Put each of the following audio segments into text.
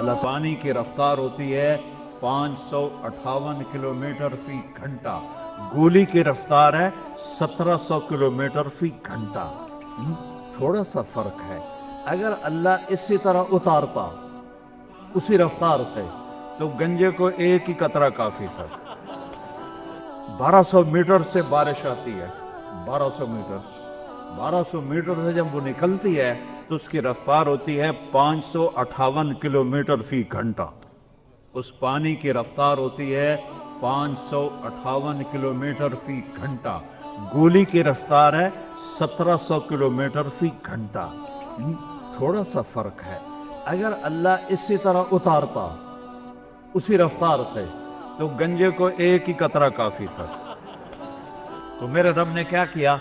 اللہ پانی کی رفتار ہوتی ہے 558 کلومیٹر فی گھنٹہ، گولی کی رفتار ہے 1700 کلومیٹر فی گھنٹہ۔ تھوڑا سا فرق ہے۔ اگر اللہ اسی طرح اتارتا اسی رفتار سے تو گنجے کو ایک ہی قطرہ کافی تھا۔ 1200 میٹر سے بارش آتی ہے، 1200 میٹر سے جب وہ نکلتی ہے تو اس کی رفتار ہوتی ہے 558 کلومیٹر فی گھنٹہ۔ اس پانی کی رفتار ہوتی ہے 558 کلومیٹر فی گھنٹہ، گولی کی رفتار ہے 1700 کلومیٹر فی گھنٹہ۔ تھوڑا سا فرق ہے۔ اگر اللہ اسی طرح اتارتا اسی رفتار سے تو گنجے کو ایک ہی قطرہ کافی تھا۔ تو میرے رب نے کیا کیا؟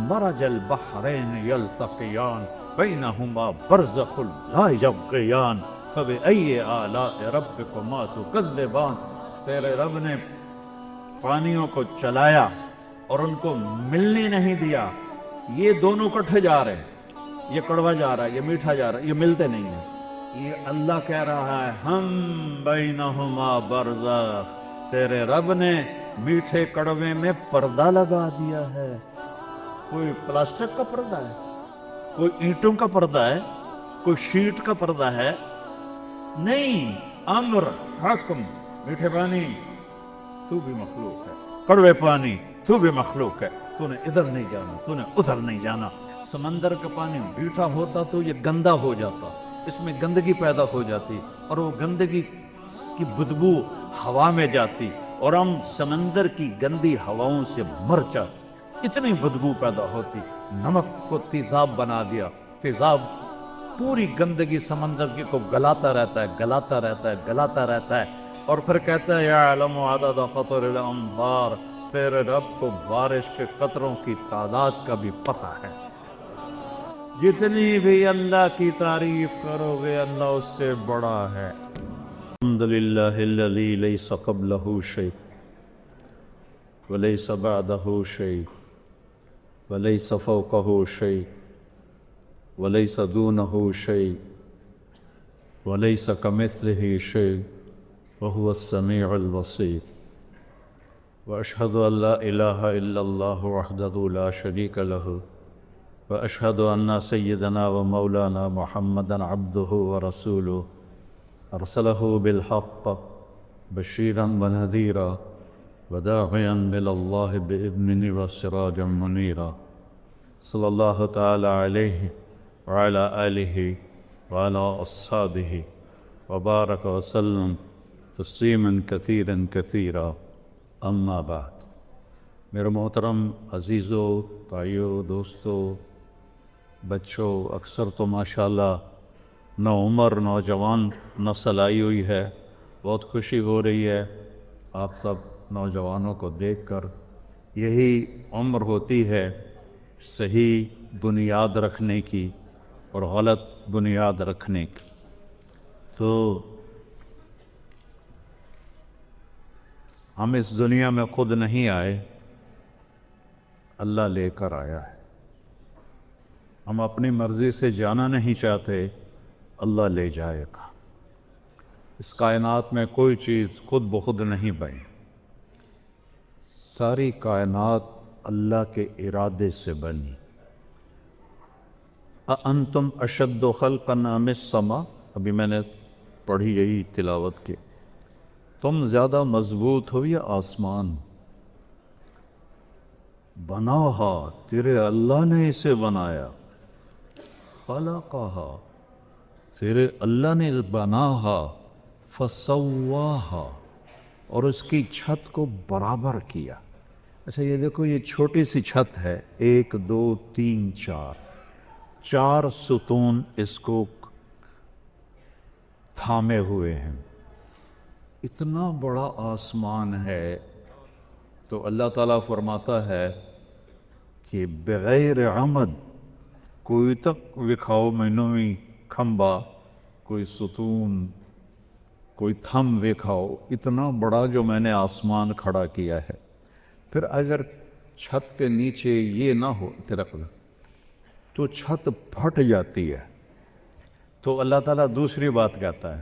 مرج البحرین یلتقیان بینہما برزخ لا یبغیان فبأی آلاء ربکما تکذبان۔ تیرے رب نے پانیوں کو چلایا اور ان کو ملنے نہیں دیا۔ یہ دونوں کٹھے جا رہے ہیں، یہ کڑوا جا رہا ہے، یہ میٹھا جا رہا ہے، یہ ملتے نہیں ہیں۔ یہ اللہ کہہ رہا ہے ہم بینہما برزخ، تیرے رب نے میٹھے کڑوے میں پردہ لگا دیا ہے۔ کوئی پلاسٹک کا پردہ ہے، کوئی اینٹوں کا پردہ ہے، کوئی شیٹ کا پردہ ہے؟ نہیں، امر حکم۔ میٹھے پانی تو بھی مخلوق ہے، کڑوے پانی تو بھی مخلوق ہے، تو نے ادھر نہیں جانا، تو نے ادھر نہیں جانا۔ سمندر کا پانی میٹھا ہوتا تو یہ گندا ہو جاتا، اس میں گندگی پیدا ہو جاتی اور وہ گندگی کی بدبو ہوا میں جاتی اور ہم سمندر کی گندی ہواؤں سے مر جاتے، اتنی بدبو پیدا ہوتی۔ نمک کو تیزاب بنا دیا، تیزاب پوری گندگی سمندر کی کو گلاتا رہتا ہے، گلاتا رہتا ہے، گلاتا رہتا ہے، اور پھر کہتا ہے یعلم عدد قطر الانبار، تیرے رب کو بارش کے قطروں کی تعداد کا بھی پتہ ہے۔ جتنی بھی اللہ کی تعریف کرو گے اللہ اس سے بڑا ہے۔ الحمدللہ الذی لیس قبلہ شیء ولیس بعدہ شیء ولیس فوقہ شیء ولیس دونہ شیء ولیس کمثلہ شیء وہو السمیع البصیر۔ واشہد ان لا الہ الا اللہ وحدہ لا شریک لہ واشہد ان سیدنا و مولانا محمدا عبدہ ورسولہ ارسلہ بالحق بشیرا ونذیرا وداعیا الی اللہ بإذنہ وسراجا منیرا، صلی اللہ تعالی علیہ وعلی آلہ وعلی اصحابہ وبارک وسلم تسلیما کثیرا کثیرا، اما بعد۔ میرے محترم عزیزو، بھائیو، دوستو، بچوں، اکثر تو ماشاءاللہ نوعمر نوجوان نسل آئی ہوئی ہے، بہت خوشی ہو رہی ہے آپ سب نوجوانوں کو دیکھ کر۔ یہی عمر ہوتی ہے صحیح بنیاد رکھنے کی اور غلط بنیاد رکھنے کی۔ تو ہم اس دنیا میں خود نہیں آئے، اللہ لے کر آیا ہے۔ ہم اپنی مرضی سے جانا نہیں چاہتے، اللہ لے جائے گا۔ اس کائنات میں کوئی چیز خود بخود نہیں بنی، ساری کائنات اللہ کے ارادے سے بنی۔ اَأَنْتُمْ أَشَدُّ خَلْقًا أَمِ السَّمَاءُ، ابھی میں نے پڑھی یہی تلاوت کی، تم زیادہ مضبوط ہو یا آسمان؟ بناہا، تیرے اللہ نے اسے بنایا، خلقہا، تیرے اللہ نے بناہا، فسواہا، اور اس کی چھت کو برابر کیا۔ اچھا یہ دیکھو، یہ چھوٹی سی چھت ہے، 1 2 3 4 ستون اس کو تھامے ہوئے ہیں۔ اتنا بڑا آسمان ہے تو اللہ تعالیٰ فرماتا ہے کہ بغیر عمد کوئی تک وکھاؤ مینوی کھمبا، کوئی ستون، کوئی تھم وکھاؤ، اتنا بڑا جو میں نے آسمان کھڑا کیا ہے۔ پھر اگر چھت کے نیچے یہ نہ ہو تو چھت پھٹ جاتی ہے۔ تو اللہ تعالیٰ دوسری بات کہتا ہے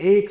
1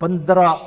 15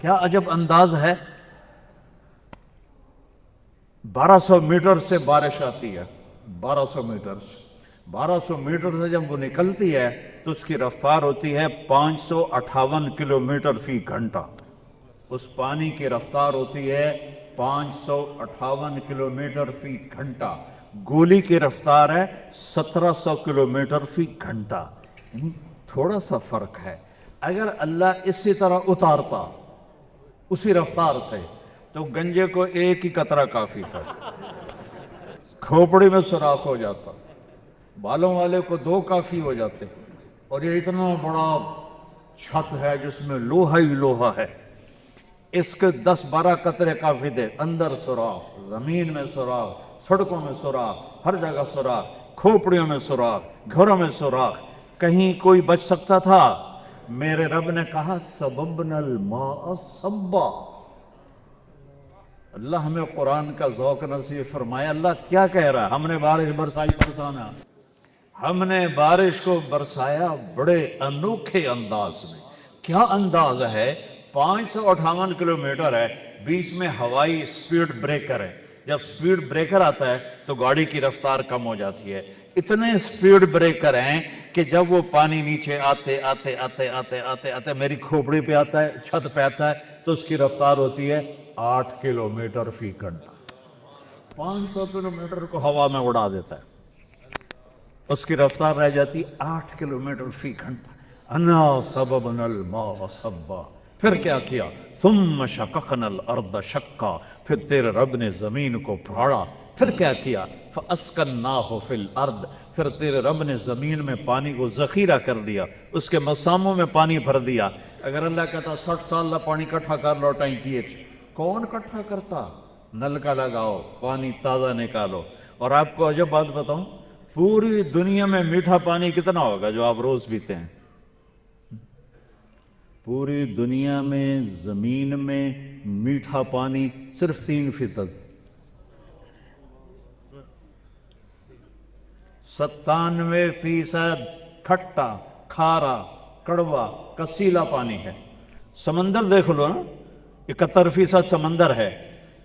کیا عجب انداز ہے. 1200 میٹر سے بارش آتی ہے. 1200 میٹر سے 1200 میٹر سے جب وہ نکلتی ہے تو اس کی رفتار ہوتی ہے 558 کلومیٹر فی گھنٹہ. اس پانی کی رفتار ہوتی ہے 558 کلومیٹر فی گھنٹہ. گولی کی رفتار ہے 1700 کلومیٹر فی گھنٹہ. یعنی تھوڑا سا فرق ہے. اگر اللہ اسی طرح اتارتا اسی رفتار سے تو گنجے کو ایک ہی قطرہ کافی تھا, کھوپڑی میں سوراخ ہو جاتا, بالوں والے کو 2 کافی ہو جاتے. اور یہ اتنا بڑا چھت ہے جس میں لوہا ہی لوہا ہے, اس کے 10-12 قطرے کافی تھے. اندر سوراخ, زمین میں سوراخ, سڑکوں میں سوراخ, ہر جگہ سوراخ, کھوپڑیوں میں سوراخ, گھروں میں سوراخ. کہیں کوئی بچ سکتا تھا؟ میرے رب نے کہا سببنا الماء صبا. اللہ ہمیں قرآن کا ذوق نصیب فرمائے. اللہ کیا کہہ رہا ہے؟ ہم نے بارش برسائی, برسانا, ہم نے بارش کو برسایا بڑے انوکھے انداز میں. کیا انداز ہے؟ 558 کلومیٹر ہے, بیچ میں ہوائی سپیڈ بریکر ہے. جب سپیڈ بریکر آتا ہے تو گاڑی کی رفتار کم ہو جاتی ہے. اتنے سپیڈ بریکر ہیں کہ جب وہ پانی نیچے آتے آتے آتے آتے آتے آتے میری کھوپڑی پہ آتا ہے, چھت پہ آتا ہے, تو اس کی رفتار ہوتی ہے 8 کلومیٹر فی گھنٹہ. 500 کلومیٹر کو ہوا میں اڑا دیتا ہے, اس کی رفتار رہ جاتی 8 کلومیٹر فی گھنٹہ. انا سببنا الماء صبا. پھر کیا کیا؟ ثم شققنا الارض شقا. پھر تیرے رب نے زمین کو پھاڑا. پھر کیا کیا؟ فاسکناہ فی الارض. پھر تیرے رب نے زمین میں پانی کو ذخیرہ کر دیا, اس کے مساموں میں پانی بھر دیا. اگر اللہ کہتا 60 سال کا پانی کٹھا کر لو ٹینکی, کون کٹھا کرتا؟ نل کا لگاؤ, پانی تازہ نکالو. اور آپ کو عجب بات بتاؤں, پوری دنیا میں میٹھا پانی کتنا ہوگا جو آپ روز پیتے ہیں؟ پوری دنیا میں زمین میں میٹھا پانی صرف 3%. 97% کھٹا, کھارا, کڑوا, کسیلا پانی ہے. سمندر دیکھ لو نا, 71% سمندر ہے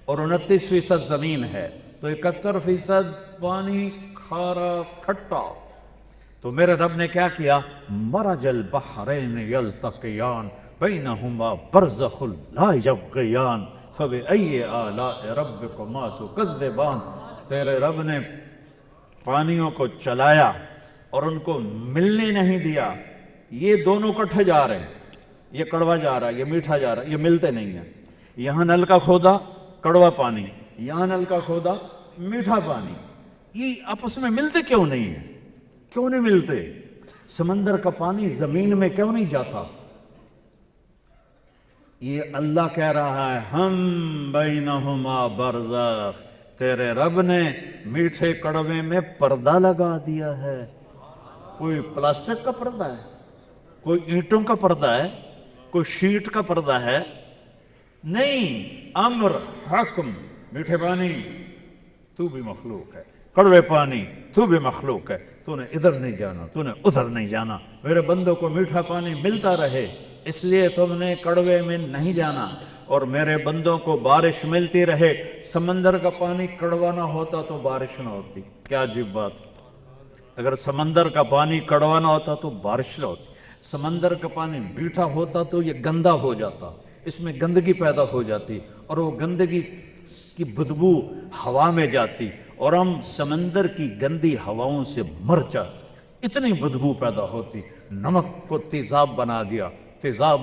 اور 29% زمین ہے, تو 71% پانی کھارا, کھٹا. تو میرے رب نے کیا کیا؟ مرج البحرین یلتقیان بینہما برزخ لا یبغیان فبأی آلاء ربکما تکذبان. تیرے رب نے پانیوں کو چلایا اور ان کو ملنے نہیں دیا. یہ دونوں کٹھے جا رہے ہیں, یہ کڑوا جا رہا ہے, یہ میٹھا جا رہا ہے, یہ ملتے نہیں ہیں. یہاں نل کا کھودا کڑوا پانی, یہاں نل کا کھودا میٹھا پانی. یہ آپس میں ملتے کیوں نہیں ہیں؟ کیوں نہیں ملتے؟ سمندر کا پانی زمین میں کیوں نہیں جاتا؟ یہ اللہ کہہ رہا ہے ہم بینہما برزخ. تیرے رب نے میٹھے کڑوے میں پردہ لگا دیا ہے. کوئی پلاسٹک کا پردہ ہے, کوئی اینٹوں کا پردہ ہے, کوئی شیٹ کا پردہ ہے؟ نہیں. امر, حکم. میٹھے پانی تو بھی مخلوق ہے, کڑوے پانی تو بھی مخلوق ہے. تو نے ادھر نہیں جانا, تو نے ادھر نہیں جانا. میرے بندوں کو میٹھا پانی ملتا رہے اس لیے تم نے کڑوے میں نہیں جانا, اور میرے بندوں کو بارش ملتی رہے. سمندر کا پانی کڑوا نہ ہوتا تو بارش نہ ہوتی. کیا عجیب بات. اگر سمندر کا پانی کڑوا نہ ہوتا تو بارش نہ ہوتی. سمندر کا پانی میٹھا ہوتا تو یہ گندا ہو جاتا, اس میں گندگی پیدا ہو جاتی, اور وہ گندگی کی بدبو ہوا میں جاتی, اور ہم سمندر کی گندی ہواؤں سے مر جاتے. اتنی بدبو پیدا ہوتی. نمک کو تیزاب بنا دیا. تیزاب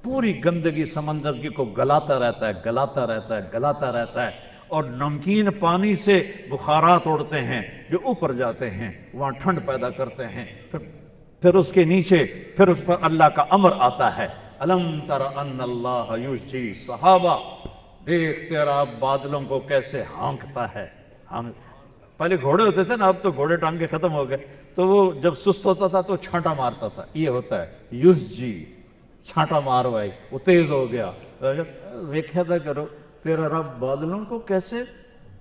پوری گندگی سمندر کی کو گلاتا رہتا ہے, گلاتا رہتا ہے, گلاتا رہتا ہے, اور نمکین پانی سے بخارات اڑتے ہیں جو اوپر جاتے ہیں, وہاں ٹھنڈ پیدا کرتے ہیں. پھر اس کے نیچے پھر اس پر اللہ کا امر آتا ہے, الم تر ان اللہ یزجی صحابہ. دیکھ تیرا بادلوں کو کیسے ہانکتا ہے. پہلے گھوڑے ہوتے تھے نا, اب تو گھوڑے ٹانگ کے ختم ہو گئے, تو وہ جب سست ہوتا تھا تو چھانٹا مارتا تھا. یہ ہوتا ہے یزجی, چھانٹا مارو بھائی, وہ تیز ہو گیا. ویکھیا تھا کرو تیرا رب بادلوں کو کیسے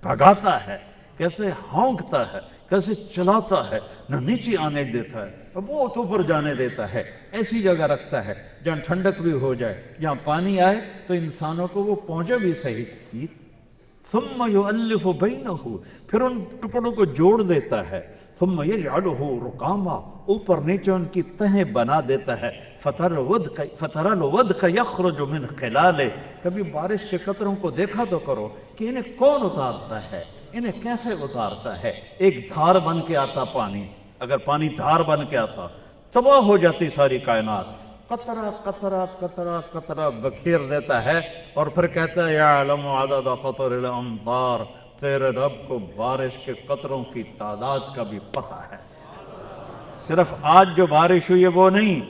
بھگاتا ہے, کیسے ہونکتا ہے, کیسے چلاتا ہے, نہ نیچے آنے دیتا ہے, بہت اوپر جانے دیتا ہے, ایسی جگہ رکھتا ہے. جہاں ٹھنڈک بھی ہو جائے، جہاں پانی آئے تو انسانوں کو وہ پہنچے بھی صحیح۔ ثم یؤلف بینہ، پھر ان ٹکڑوں کو جوڑ دیتا ہے، ثم یجعلہ رکاما، اوپر نیچے ان کی تہیں بنا دیتا ہے، فتر الودق یخرج من خلالہ، کبھی بارش کے قطروں کو دیکھا تو کرو کہ انہیں کون اتارتا ہے، انہیں کیسے اتارتا ہے۔ ایک دھار بن کے آتا پانی، اگر پانی دھار بن کے آتا تباہ ہو جاتی ساری کائنات، قطرہ قطرہ قطرہ قطرہ بکھیر دیتا ہے، اور پھر کہتا ہے یعلم عدد قطر الامطار، تیرے رب کو بارش کے قطروں کی تعداد کا بھی پتہ ہے۔ صرف آج جو بارش ہوئی ہے وہ نہیں،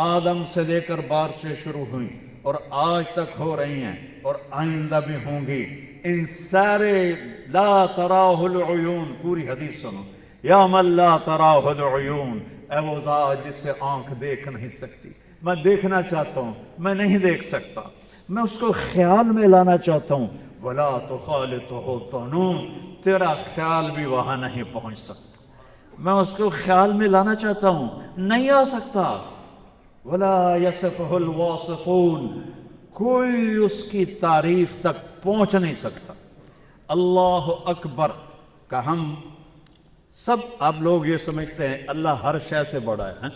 آدم سے لے کر بارشیں شروع ہوئیں اور آج تک ہو رہی ہیں اور آئندہ بھی ہوں گی، ان سارے لا تراہ العیون، پوری حدیث سنو، یا من لا تراہ العیون، اے وہ ذات جس سے آنکھ دیکھ نہیں سکتی، میں دیکھنا چاہتا ہوں میں نہیں دیکھ سکتا، میں اس کو خیال میں لانا چاہتا ہوں، ولا تخالطہ الظنون، تیرا خیال بھی وہاں نہیں پہنچ سکتا، میں اس کو خیال میں لانا چاہتا ہوں نہیں آ سکتا، ولا یصفہ الواصفون، کوئی اس کی تعریف تک پہنچ نہیں سکتا۔ اللہ اکبر کا ہم سب، آپ لوگ یہ سمجھتے ہیں اللہ ہر شے سے بڑا ہے،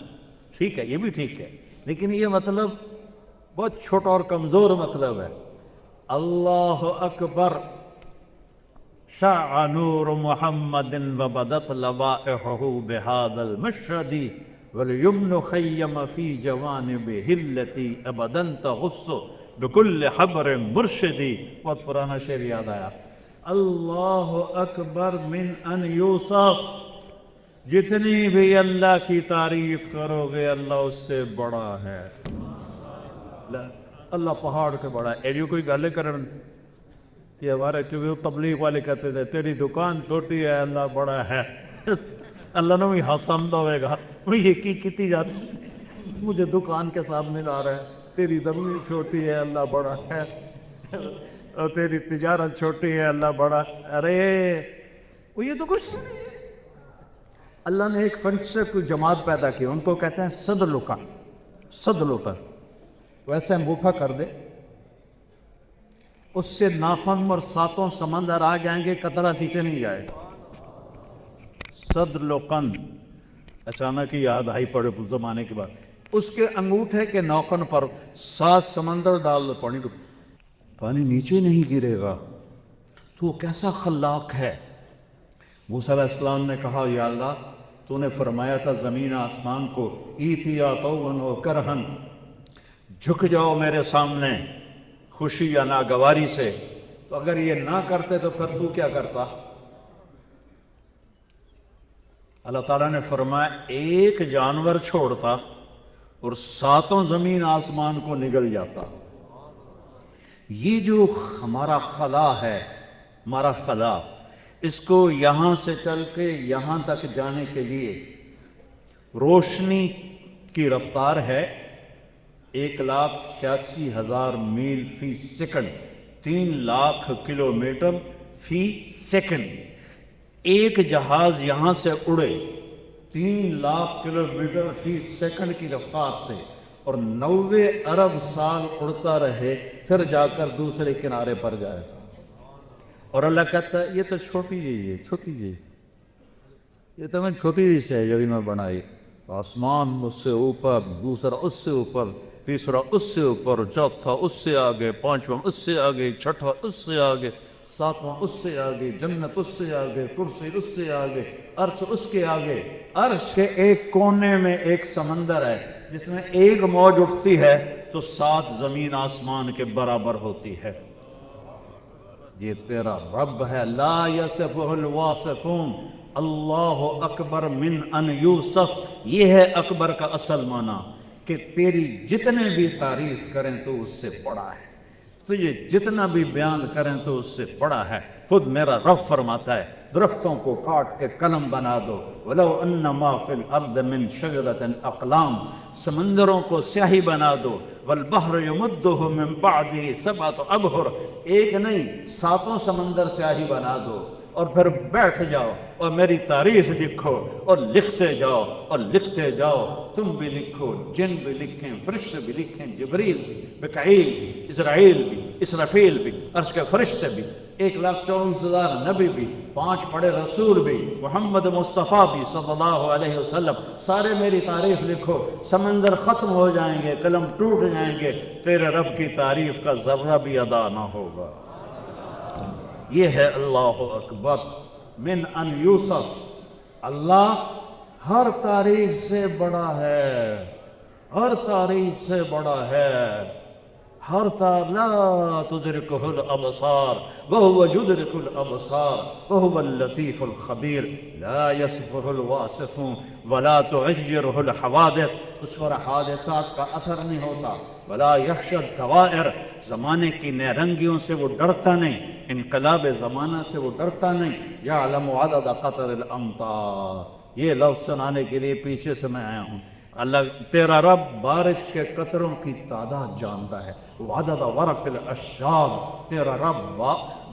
ٹھیک ہے، یہ بھی ٹھیک ہے، لیکن یہ مطلب بہت چھوٹا اور کمزور مطلب ہے۔ اللہ اکبر، شع نور محمد وبدت لوائحہ بهذا المشهد واليمن خیم فی جوانبہ التی ابدا تغص بكل حبر مرشدی، بہت پرانا شعر یاد آیا، اللہ اکبر من ان یوصف، جتنی بھی اللہ کی تعریف کرو گے اللہ اس سے بڑا ہے۔ اللہ پہاڑ کے بڑا ہے، ایڈیو کوئی گالے کرن، یہ ہمارے چونکہ تبلیغ والے کہتے تھے تیری دکان چھوٹی ہے اللہ بڑا ہے، اللہ نے بھی ہسمدہ ہوئے گا، یہ کی کتی جاتی، مجھے دکان کے سامنے لا رہا ہے، تیری زمین چھوٹی ہے اللہ بڑا ہے، اور تیری تجارت چھوٹی ہے اللہ بڑا، ارے وہ یہ تو کچھ نہیں ہے۔ اللہ نے ایک فن سے کوئی جماعت پیدا کی، ان کو کہتے ہیں صد لکن، صد لکن، ویسے انگوٹھا کر دے، اس سے ناخن اور ساتوں سمندر آ جائیں گے، قطرہ سیچے نہیں جائے گا۔ صد لکن، اچانک ہی یاد آئی پڑے زمانے کے بعد، اس کے انگوٹھے کے نوکن پر 7 سمندر ڈال دو، پانی نیچے نہیں گرے گا، تو وہ کیسا خلاق ہے۔ موسیٰ علیہ السلام نے کہا یا اللہ تو نے فرمایا تھا زمین آسمان کو ایتیا طوعاً و کرہن، جھک جاؤ میرے سامنے خوشی یا ناگواری سے، تو اگر یہ نہ کرتے تو پھر تو کیا کرتا؟ اللہ تعالیٰ نے فرمایا ایک جانور چھوڑتا اور 7 زمین آسمان کو نگل جاتا۔ یہ جو ہمارا خلا ہے، ہمارا خلا، اس کو یہاں سے چل کے یہاں تک جانے کے لیے روشنی کی رفتار ہے 1,86,000 میل فی سیکنڈ، 3 لاکھ کلومیٹر فی سیکنڈ۔ ایک جہاز یہاں سے اڑے 3 لاکھ کلومیٹر فی سیکنڈ کی رفتار سے اور 90 ارب سال اڑتا رہے، پھر جا کر دوسرے کنارے پر جائے، اور اللہ کہتا ہے یہ تو چھوٹی جی ہے، چھوٹی جی، یہ تو میں چھوٹی جی سے ہے جو میں بنائی، آسمان اس سے اوپر، دوسرا اس سے اوپر، تیسرا اس سے اوپر، چوتھا اس سے آگے، 5واں اس سے آگے، 6واں اس سے آگے، 7واں اس سے آگے، جنت اس سے آگے، کرسی اس سے آگے، عرش اس کے آگے۔ عرش کے ایک کونے میں ایک سمندر ہے جس میں ایک موج اٹھتی ہے تو 7 زمین آسمان کے برابر ہوتی ہے۔ یہ تیرا رب ہے، لا یصفہ الواصفون، اللہ اکبر من ان یوصف، یہ ہے اکبر کا اصل معنی، کہ تیری جتنے بھی تعریف کریں تو اس سے بڑا ہے، تجھے جتنا بھی بیان کریں تو اس سے بڑا ہے۔ خود میرا رب فرماتا ہے درختوں کو کاٹ کے قلم بنا دو، وَلَوْ أَنَّ مَا فِي الْأَرْضِ مِنْ شَجَرَةٍ أَقْلَامٍ، سمندروں کو سیاہی بنا دو، وَالْبَحْرُ يَمُدُّهُ مِنْ بَعْدِهِ سَبْعَةُ أَبْحُرٍ، ایک نہیں 7 سمندر سیاہی بنا دو، اور پھر بیٹھ جاؤ اور میری تعریف لکھو اور لکھتے جاؤ اور لکھتے جاؤ. تم بھی لکھو، جن بھی لکھیں، فرشتے بھی لکھیں، جبریل بھی، مکائیل بھی، اسرائیل بھی، اسرافیل بھی، عرش کے فرشتے بھی، 1,24,000 نبی بھی، 5 بڑے رسول بھی، محمد مصطفیٰ بھی صلی اللہ علیہ وسلم، سارے میری تعریف لکھو. سمندر ختم ہو جائیں گے، قلم ٹوٹ جائیں گے، تیرے رب کی تعریف کا ذرہ بھی ادا نہ ہوگا. یہ ہے اللہ اکبر. من ان یوسف، اللہ ہر تعریف سے بڑا ہے، ہر تعریف سے بڑا ہے. ہر لا تدرکہ الابصار وہو یدرک الابصار وہو اللطیف الخبیر. لا یصفہ الواصفون ولا تعجرہ الحوادث، اس پر حادثات کا اثر نہیں ہوتا. ولا یخشى الدوائر، زمانے کی نیرنگیوں سے وہ ڈرتا نہیں، انقلاب زمانہ سے وہ ڈرتا نہیں. یعلم عدد قطر الامطار، یہ لفظ سنانے کے لیے پیچھے سے میں آیا ہوں. اللہ تیرا رب بارش کے قطروں کی تعداد جانتا ہے. وعدد ورق الاشجار، تیرا رب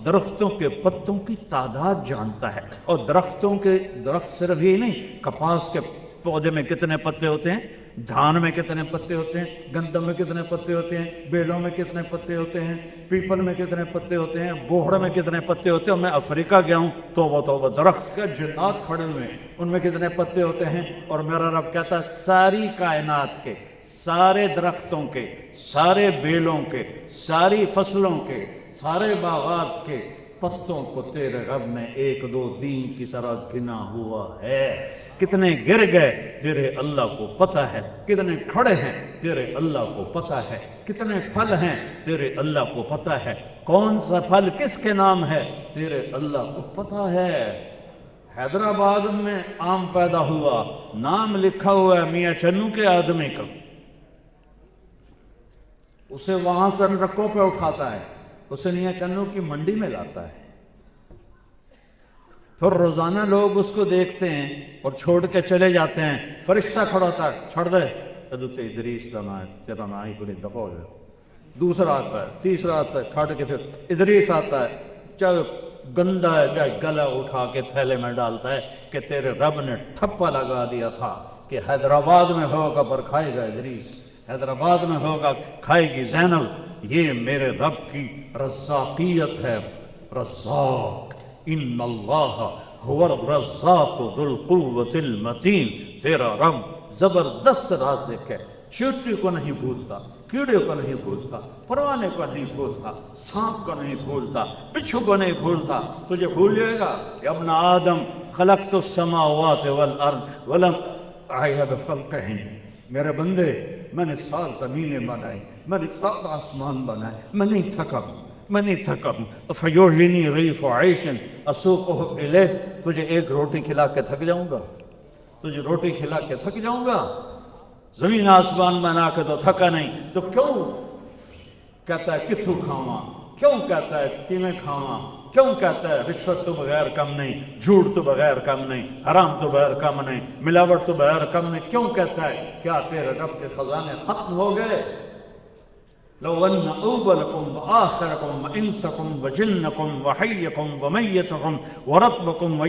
درختوں کے پتوں کی تعداد جانتا ہے. اور درخت صرف یہ نہیں، کپاس کے پودے میں کتنے پتے ہوتے ہیں، دھان میں کتنے پتے ہوتے ہیں، گندم میں کتنے پتے ہوتے ہیں، بیلوں میں کتنے پتے ہوتے ہیں، پیپل میں کتنے پتے ہوتے ہیں، بوہڑ میں کتنے پتے ہوتے ہیں. اور میں افریقہ گیا ہوں تو وہ درخت کے جنات کھڑے ہوئے ہیں، ان میں کتنے پتے ہوتے ہیں. اور میرا رب کہتا ہے ساری کائنات کے، سارے درختوں کے، سارے بیلوں کے، ساری فصلوں کے، سارے باغات کے پتوں کو تیرے رب نے 1 2 3 کی طرح گنا ہوا ہے. کتنے گر گئے تیرے اللہ کو پتہ ہے، کتنے کھڑے ہیں تیرے اللہ کو پتہ ہے، کتنے پھل ہیں تیرے اللہ کو پتہ ہے، کون سا پھل کس کے نام ہے تیرے اللہ کو پتہ ہے. حیدرآباد میں آم پیدا ہوا، نام لکھا ہوا ہے میاں چنو کے آدمی کا، اسے وہاں سے ٹرکوں پہ اٹھاتا ہے، اسے میاں چنو کی منڈی میں لاتا ہے. پھر روزانہ لوگ اس کو دیکھتے ہیں اور چھوڑ کے چلے جاتے ہیں. فرشتہ کھڑا ہوتا ہے، چھوڑ دے حضرت ادریس کا نام ہے، تیرا نام ہی بڑی دفعہ ہو جائے. دوسرا آتا ہے، تیسرا آتا ہے، چھوڑ کے پھر ادریس آتا ہے، چاہے گندا ہے چاہے گلا اٹھا کے تھیلے میں ڈالتا ہے کہ تیرے رب نے ٹھپا لگا دیا تھا کہ حیدرآباد میں ہوگا پر کھائے گا ادریس، حیدرآباد میں ہوگا کھائے گی زینب. یہ میرے رب کی رزاقیت ہے. رزاق، ان اللہ هو الرزاق ذو القوة المتین. تیرا رب زبردست رازق ہے، چیونٹی کو نہیں بھولتا، کیڑے کو نہیں بھولتا، پروانے کو نہیں بھولتا، سانپ کو نہیں بھولتا، بچھو کو نہیں بھولتا. تجھے بھول جائے گا؟ یا ابن آدم خلقت السماوات والارض ولم اعی بخلقہن. میرے بندے میں نے 7 زمینیں بنائی، میں نے 7 آسمان بنائے، میں نہیں تھکا، میں نہیں تھکا. فیوحنی غیف عیش اسوقہ الیہ. تجھے ایک روٹی کھلا کے تھک جاؤں گا، تجھے روٹی کھلا کے تھک جاؤں گا؟ زمین آسمان بنا کے تو تھکا نہیں، تو کیوں کہتا ہے کتھو کھاواں، کیوں کہتا ہے تیمیں کھاواں، کیوں کہتا ہے رشوت تو بغیر کم نہیں، جھوٹ تو بغیر کم نہیں، حرام تو بغیر کم نہیں، ملاوٹ تو بغیر کم نہیں، کیوں کہتا ہے؟ کیا تیرے رب کے خزانے ختم ہو گئے؟ لو ان اولکم وآخرکم وانسکم وجنکم وحیکم ومیتکم ورطبکم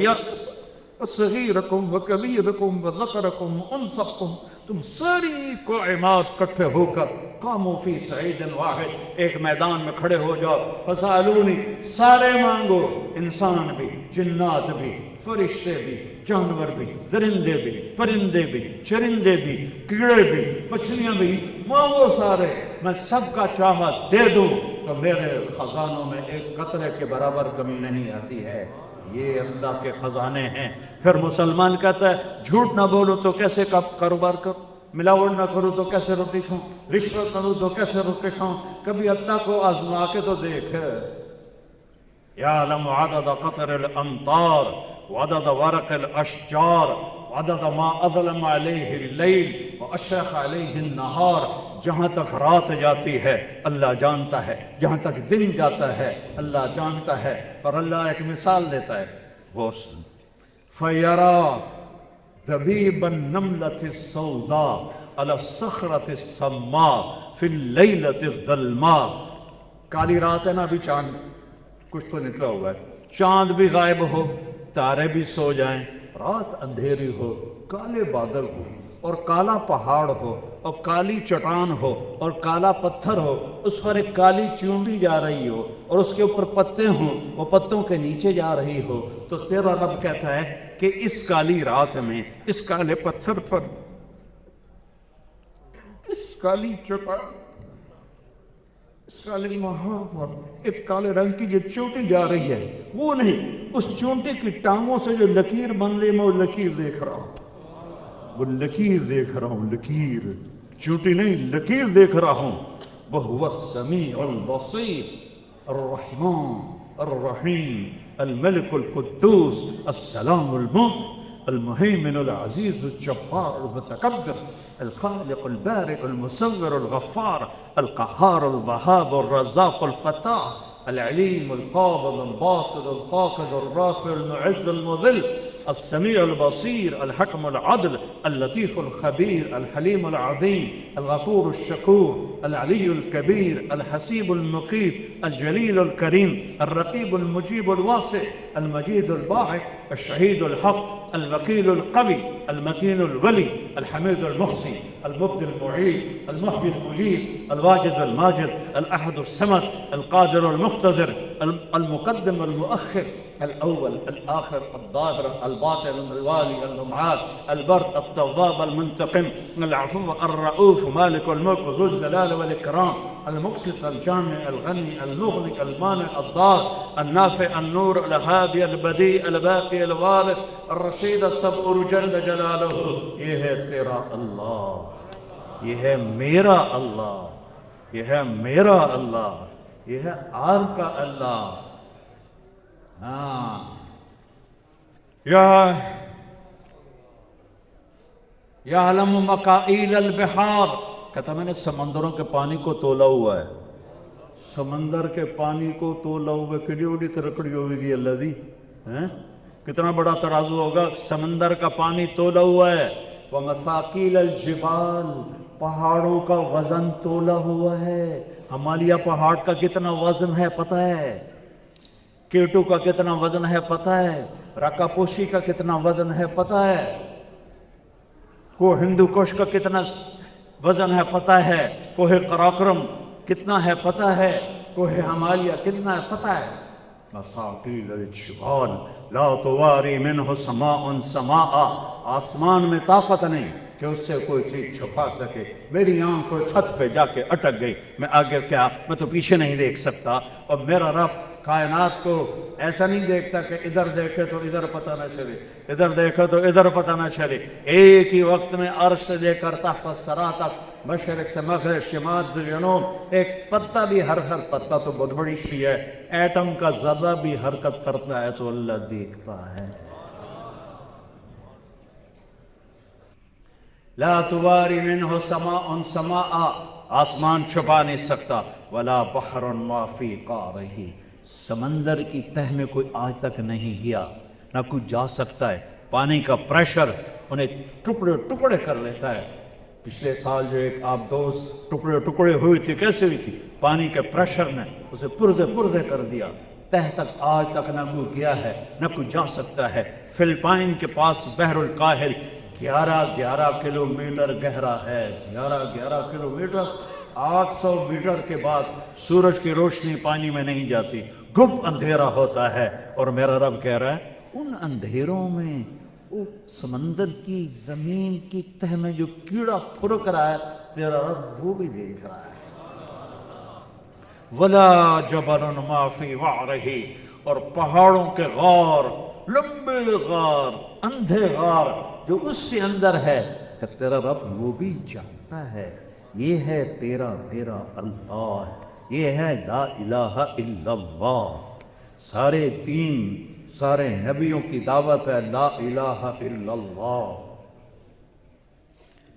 وصغیرکم وکبیرکم وذکرکم وانسکم، تم ساری کائنات کٹھے ہو کر قاموا فی صعید واحد، ایک میدان میں کھڑے ہو جاؤ. فسالونی، سارے مانگو، انسان بھی، جنات بھی، فرشتے بھی، جانور بھی، درندے بھی، پرندے بھی، چرندے بھی، کیڑے بھی، مچھلیاں بھی، مانگو سارے، میں سب کا چاہا دے دوں تو میرے خزانوں میں ایک قطرے کے برابر کمی نہیں آتی ہے. یہ اللہ کے خزانے ہیں. پھر مسلمان کہتا ہے جھوٹ نہ بولو تو کیسے کاروبار کروں، ملاوٹ نہ کروں تو کیسے روٹی کھاؤں، رشوت نہ دوں تو کیسے روٹی کھاؤں؟ کبھی اللہ کو آزما کے تو دیکھ. یعلم عدد قطر الامطار وعدد ورق الاشجار وعدد ما اظلم علیہ اللیل واشرق علیہ النہار. جہاں تک رات جاتی ہے اللہ جانتا ہے، جہاں تک دن جاتا ہے اللہ جانتا ہے. اور اللہ ایک مثال دیتا ہے، وہ فَيَرَى دَبِيبَ النَّمْلَةِ السَّوْدَاء عَلَى الصَّخْرَةِ السَّمَّاءِ فِي اللَّيْلَةِ الظَّلْمَاءِ. کالی رات ہے نا، ابھی چاند کچھ تو نکلا ہوا ہے، چاند بھی غائب ہو، تارے بھی سو جائیں، رات اندھیری ہو، کالے بادل ہو اور کالا پہاڑ ہو اور کالی چٹان ہو اور کالا پتھر ہو، اس پر ایک کالی چونٹی جا رہی ہو اور اس کے اوپر پتے ہوں، وہ پتوں کے نیچے جا رہی ہو، تو تیرا رب کہتا ہے کہ اس کالی رات میں، اس کالے پتھر پر، اس کالی چٹان، اس کالے پہاڑ پر ایک کالے رنگ کی جو چونٹی جا رہی ہے، وہ نہیں، اس چونٹی کی ٹانگوں سے جو لکیر بن رہی، میں وہ لکیر دیکھ رہا ہوں، وہ لکیر دیکھ رہا ہوں، لکیر، چونٹی نہیں، لکیر دیکھ رہا ہوں۔ وَهُوَ السَّمِيعُ الْبَصِيرُ الرَّحْمَنُ الرَّحِيمُ الملك القدوس السلام المؤمن المهيمن العزيز الجبار المتكبر الخالق البارئ المصور الغفار القهار الوهاب الرزاق الفتاح العليم القابض الباسط الخافض الرافع المعز المذل السميع البصير الحكم العدل اللطيف الخبير الحليم العظيم الغفور الشكور العلي الكبير الحسيب المقيت الجليل الكريم الرقيب المجيب الواسع المجيد الباعث الشهيد الحق الوكيل القوي المتين الولي الحميد المحصي المبدي المعيد المحيي المجيد الواجد الماجد الأحد الصمد القادر المقتدر المقدم المؤخر الأول الآخر الظاهر الباطن الوالي المعاد البر التواب المنتقم العفو الرؤوف مالك الملك ذو الجلال والإكرام المقسط الجامع الغني المغني المانع الضار النافع النور الهادي البديع الباقي الوارث الرشيد الصبور جل جلاله۔ یہ ہے تیرا اللہ، یہ ہے میرا اللہ، یہ ہے میرا اللہ، یہ ہے آپ کا اللہ۔ ہاں، یعلم مکائل البحار، کہتا میں نے سمندروں کے پانی کو تولا ہوا ہے، سمندر کے پانی کو تولا ہوا ہے، کڑی اڑی ترکڑی ہوگی اللہ دی، کتنا بڑا ترازو ہوگا، سمندر کا پانی تولا ہوا ہے۔ وَمَثَاقِيلَ الْجِبَالِ، پہاڑوں کا وزن تولا ہوا ہے، ہمالیہ پہاڑ کا کتنا وزن ہے پتہ ہے، کیٹو کا کتنا وزن ہے پتہ ہے، رکا پوشی کا کتنا وزن ہے پتہ ہے، کوہ ہندو کش کا کتنا وزن ہے پتہ ہے، کوہ قراقرم کتنا ہے پتہ ہے، کوہ ہمالیہ کتنا ہے پتہ ہے۔ مساقیل الجبال لا تواری منہ سماء سماء، آسمان میں طاقت نہیں کہ اس سے کوئی چیز چھپا سکے۔ میری آنکھ کوئی چھت پہ جا کے اٹک گئی، میں آگے کیا، میں تو پیچھے نہیں دیکھ سکتا، اور میرا رب کائنات کو ایسا نہیں دیکھتا کہ ادھر دیکھے تو ادھر پتہ نہ چلے، ادھر دیکھے تو ادھر پتہ نہ چلے، ایک ہی وقت میں عرش سے لے کر تحت الثری تک، مشرق سے مغرب، شمال سے جنوب، ایک پتا بھی، ہر پتا تو بہت بڑی چیز ہے، ایٹم کا ذرہ بھی حرکت کرتا ہے تو اللہ دیکھتا ہے۔ لا تواری منہ سماء سماء، آسمان چھپا نہیں سکتا، ولا بحر ما فی قعرہ، سمندر کی تہ میں کوئی آج تک نہیں گیا، نہ کوئی جا سکتا ہے، پانی کا پریشر انہیں ٹکڑے ٹکڑے کر لیتا ہے۔ پچھلے سال جو ایک آبدوز ٹکڑے ٹکڑے ہوئی تھی، کیسے ہوئی تھی؟ پانی کے پریشر نے اسے پردے پردے کر دیا، تہ تک آج تک نہ کوئی گیا ہے، نہ کوئی جا سکتا ہے۔ فلپائن کے پاس بحر الکاہل 11 کلومیٹر گہرا ہے، 11 کلومیٹر، 800 میٹر کے بعد سورج کی روشنی پانی میں نہیں جاتی، گپ اندھیرا ہوتا ہے، اور میرا رب کہہ رہا ہے ان اندھیروں میں وہ سمندر کی زمین کی تہ میں جو کیڑا پھرک رہا ہے، تیرا رب وہ بھی دیکھ رہا ہے۔ وَلَا جَبَلٌ مَا فِي وَعْرِهِ، اور پہاڑوں کے غار، لمبے غار، اندھے غار جو اس سے اندر ہے، کہ تیرا رب وہ بھی جانتا ہے۔ یہ ہے تیرا اللہ، یہ ہے لا الہ الا اللہ۔ سارے دین، سارے نبیوں کی دعوت ہے لا الہ الا اللہ۔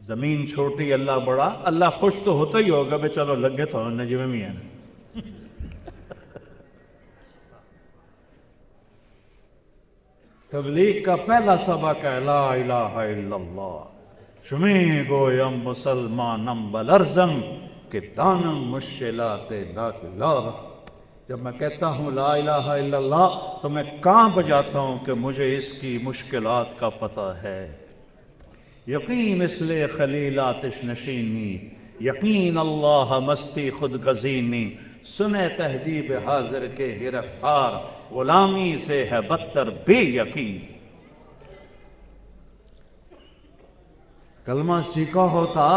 زمین چھوٹی اللہ بڑا، اللہ خوش تو ہوتا ہی ہوگا بے چلو لگے تو نجمے میں ہیں۔ تبلیغ کا پہلا سبق ہے لا الہ الا اللہ۔ شمی گویم مسلمانم بلرزم کہ دانم مشکلات لا الہ۔ جب میں کہتا ہوں لا الہ الا اللہ تو میں کانپ جاتا ہوں کہ مجھے اس کی مشکلات کا پتہ ہے۔ یقین مثل خلیل آتش نشینی، یقین اللہ مستی خود گزینی، سنے تہذیب حاضر کے گرفتار، غلامی سے ہے بدتر بے یقین۔ کلمہ سیکھا ہوتا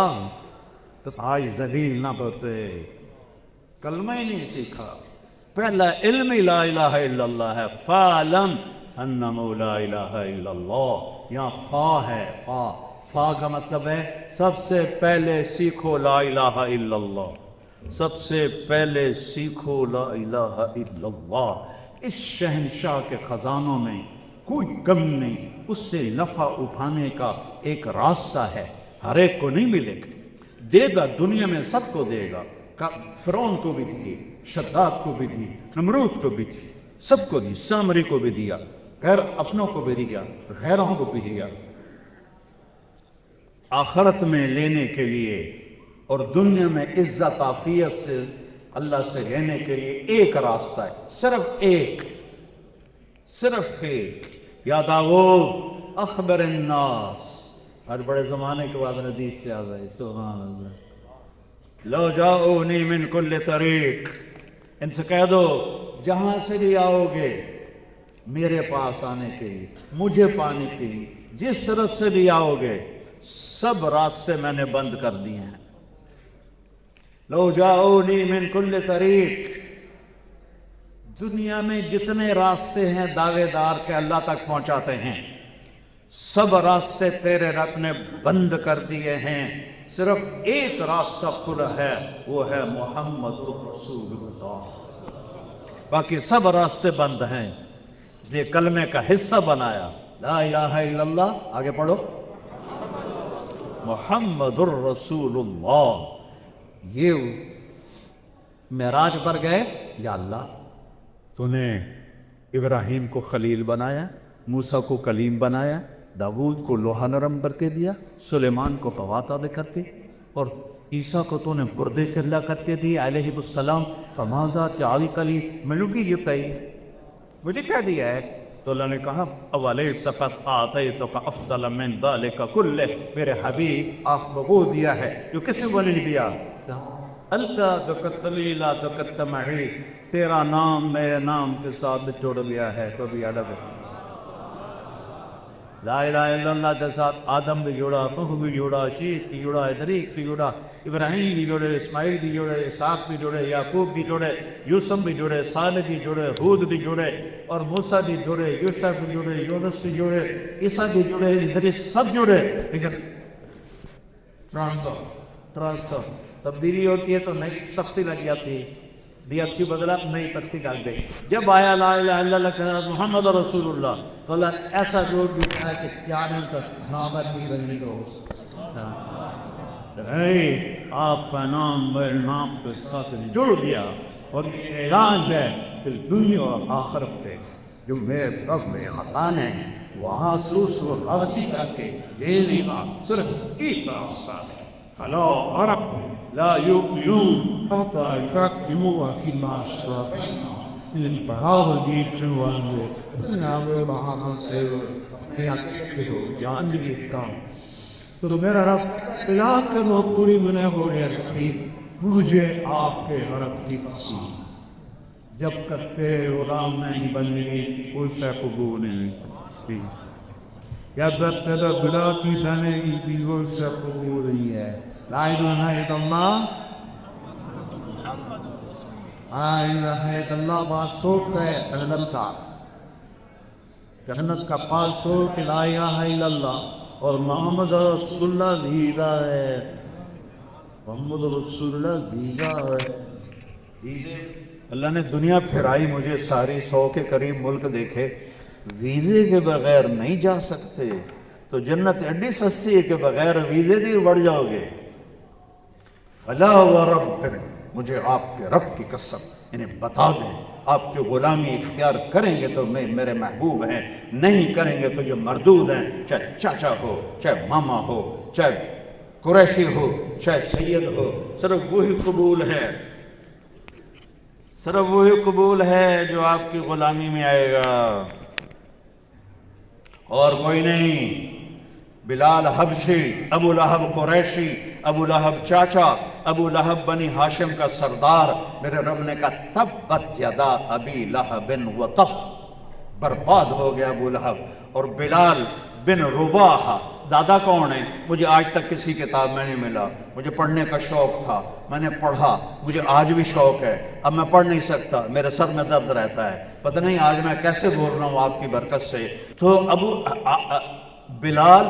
تو آج ذلیل نہ ہوتے، کلمہ ہی نہیں سیکھا۔ پہلا علم لا الہ الا اللہ ہے، فَعْلَمْ أَنَّهُ لَا إِلَهَ إِلَّا اللَّهُ، یہاں فا ہے، فا کا مطلب ہے سب سے پہلے سیکھو لا الہ الا اللہ، سب سے پہلے سیکھو لا الہ الا اللہ۔ اس شہنشاہ کے خزانوں میں کوئی کم نہیں، اس سے نفع اٹھانے کا ایک راستہ ہے، ہر ایک کو نہیں ملے گا، دے گا دنیا میں سب کو دے گا، فرعون کو بھی دی، شداد کو بھی دی، نمرود کو بھی دی، سب کو دی، سامری کو بھی دیا، غیر اپنوں کو بھی دیا، غیروں کو بھی دیا۔ آخرت میں لینے کے لیے اور دنیا میں عزت عافیت سے اللہ سے لینے کے لیے ایک راستہ ہے، صرف ایک۔ یا داؤد اخبر الناس، آج بڑے زمانے کے بعد حدیث سے آ گئے، سبحان اللہ، لو جاؤنی من کل طریق، ان سے کہہ دو جہاں سے بھی آؤ گے میرے پاس آنے کے لیے، مجھے پانے کے لیے، جس طرف سے بھی آؤ گے سب راستے میں نے بند کر دیے ہیں۔ لو جاؤنی من کل طریق، دنیا میں جتنے راستے ہیں دعوے دار کے اللہ تک پہنچاتے ہیں، سب راستے تیرے رب نے بند کر دیے ہیں، صرف ایک راستہ کھلا ہے، وہ ہے محمد رسول اللہ، باقی سب راستے بند ہیں۔ اس لیے کلمے کا حصہ بنایا لا الہ الا اللہ، آگے پڑھو محمد الرسول اللہ۔ یہ معراج پر گئے، یا اللہ تو نے ابراہیم کو خلیل بنایا، موسیٰ کو کلیم بنایا، داؤد کو لوہا نرم کر کے دیا، سلیمان کو قوات عطا کر کے، اور عیسیٰ کو تو نے گردے چلا کر کے دی علیہ السلام، فماذا تعلق لی، ملوگی یہ کہی مجھے کہہ دیا ہے، تو اللہ نے کہا اولیس قد آتیتک افضل من ذلک کلہ، میرے حبیب آپ کو وہ دیا ہے جو کسی کو نہیں دیا، انت ذکرت لی لا ذکرت معی، تیرا نام میرے نام کے ساتھ جوڑ لیا ہے، کبھی الگ ہے۔ لا الہ الا اللہ کے ساتھ آدم بھی جوڑا، نوح بھی جوڑا، شیخ بھی جوڑا، ادریس بھی جوڑا، ابراہیم بھی جوڑے، اسماعیل بھی جوڑے، اسحاق بھی جوڑے، یعقوب بھی جوڑے، یوسف بھی جوڑے، صالح بھی جوڑے، ہود بھی جوڑے، اور موسیٰ بھی جوڑے، یوسف بھی جوڑے، یونس بھی جوڑے، عیسیٰ بھی جوڑے، ادریس سب جوڑے، لیکن ٹرانسفر تبدیلی ہوتی ہے تو نئی سختی لگ جاتی ہے، دی اچھی بدلا نئی تختی ڈال دے۔ جب آیا لا الہ الا اللہ کہنا محمد رسول اللہ، تو اللہ نے ایسا جوڑ دیا کہ قیامت تک نامت بھی بننے کو ہو سکتا، آپ کا نام میرے نام کے ساتھ جڑ گیا، اور یہ اعلان ہے کہ دنیا اور آخرت سے جو میرے رب میں خطان ہے وہاں سوس و راضی کر کے لینے کا صرف ایک راستہ ہے، فلا عرب لا یؤمنون حتی یحکموا فیما شجر بینہم، یعنی پڑھاو دیت شنوانوے ناوے محمد سے جان بھی کام، تو میرا رب پلا کرو پوری منہ ہو رہے رحیم، مجھے آپ کے رب کی قسم، جب تک کہ غلام نہیں بننے اسے قبول نہیں، یا جب تک بلا کی زندگی بھی اسے قبول نہیں ہے۔ لا الہ الا اللہ، لا الہ الا اللہ، باسوک ہے جنت کا، جنت کا پاسوک لا الہ الا اللہ، اور محمد رسول اللہ ویزا ہے، محمد رسول اللہ ویزا ہے۔ اللہ نے دنیا پھرائی مجھے ساری، 100 کے قریب ملک دیکھے، ویزے کے بغیر نہیں جا سکتے، تو جنت ایڈی سستی ہے کہ بغیر ویزے دی بڑھ جاؤ گے۔ فلا ورب، مجھے آپ کے رب کی قسم، انہیں بتا دیں آپ کی غلامی اختیار کریں گے تو میرے محبوب ہیں، نہیں کریں گے تو یہ مردود ہیں، چاہے چاچا ہو، چاہے ماما ہو، چاہے قریشی ہو، چاہے سید ہو، صرف وہی قبول ہے، صرف وہی قبول ہے جو آپ کی غلامی میں آئے گا، اور کوئی نہیں۔ بلال حبشی، ابو لہب قریشی، ابو لہب چاچا، ابو لہب بنی ہاشم کا سردار، میرے رب نے کہا تبت یدا ابی لہب وطب، برباد ہو گیا ابو لہب۔ اور بلال بن رباح، دادا کون ہے؟ مجھے آج تک کسی کتاب میں نہیں ملا، مجھے پڑھنے کا شوق تھا، میں نے پڑھا، مجھے آج بھی شوق ہے، اب میں پڑھ نہیں سکتا، میرے سر میں درد رہتا ہے، پتہ نہیں آج میں کیسے بول رہا ہوں آپ کی برکت سے۔ تو بلال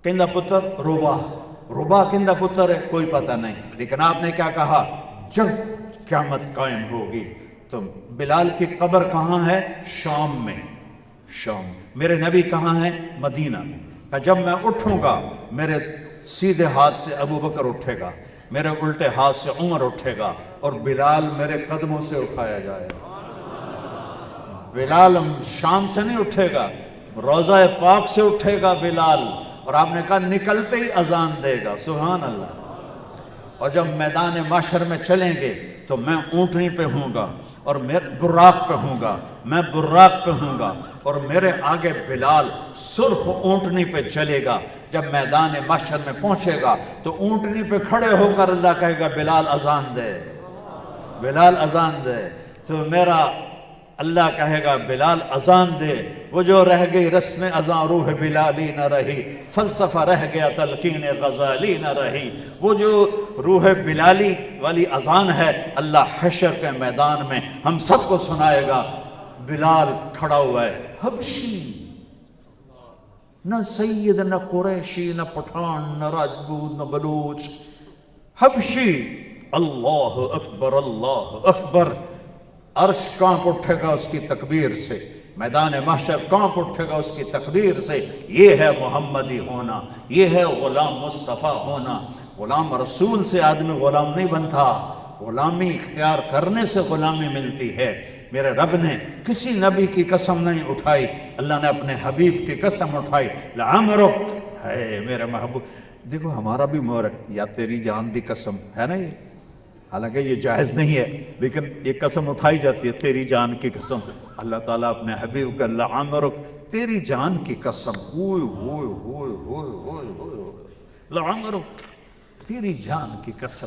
کندہ پتر ربا کندہ پتر ہے کوئی پتہ نہیں، لیکن آپ نے کیا کہا؟ جب قیامت قائم ہوگی تو بلال کی قبر کہاں ہے؟ شام میں۔ شام میرے نبی کہاں ہے؟ مدینہ میں۔ کہ جب میں اٹھوں گا میرے سیدھے ہاتھ سے ابو بکر اٹھے گا، میرے الٹے ہاتھ سے عمر اٹھے گا، اور بلال میرے قدموں سے اٹھایا جائے گا۔ بلال شام سے نہیں اٹھے گا، روضہ پاک سے اٹھے گا بلال، اور آپ نے کہا نکلتے ہی اذان دے گا۔ سبحان اللہ۔ اور جب میدان محشر میں چلیں گے تو میں اونٹنی پہ ہوں گا، اور میں براق پہ ہوں گا، میں براق پہ ہوں گا، اور میرے آگے بلال سرخ اونٹنی پہ چلے گا۔ جب میدان محشر میں پہنچے گا تو اونٹنی پہ کھڑے ہو کر اللہ کہے گا بلال اذان دے، بلال اذان دے، تو میرا اللہ کہے گا بلال اذان دے۔ وہ جو رہ گئی رسم اذان روح بلالی نہ رہی، فلسفہ رہ گیا تلقین غزالی نہ رہی۔ وہ جو روح بلالی والی اذان ہے اللہ حشر کے میدان میں ہم سب کو سنائے گا۔ بلال کھڑا ہوا ہے، حبشی، نہ سید، نہ قریشی، نہ پٹھان، نہ راجپوت، نہ بلوچ، حبشی، اللہ اکبر، اللہ اکبر۔ عرش کانپ اٹھے گا اس کی تکبیر سے، میدان محشر کانپ اٹھے گا اس کی تکبیر سے۔ یہ ہے محمدی ہونا، یہ ہے غلام مصطفیٰ ہونا۔ غلام رسول سے آدمی غلام نہیں بنتا، غلامی اختیار کرنے سے غلامی ملتی ہے۔ میرے رب نے کسی نبی کی قسم نہیں اٹھائی، اللہ نے اپنے حبیب کی قسم اٹھائی، لعمرک، ہے میرے محبوب۔ دیکھو ہمارا بھی مورک، یا تیری جان دی قسم ہے نا، یہ حالانکہ یہ جائز نہیں ہے، لیکن یہ قسم اٹھائی جاتی ہے، تیری جان کی قسم۔ اللہ تعالیٰ اپنے حبیب کا لعمرک، تیری جان کی قسم، ہوئے ہوئے ہوئے ہوئے ہوئے ہوئے، لعمرک، تیری جان کی قسم۔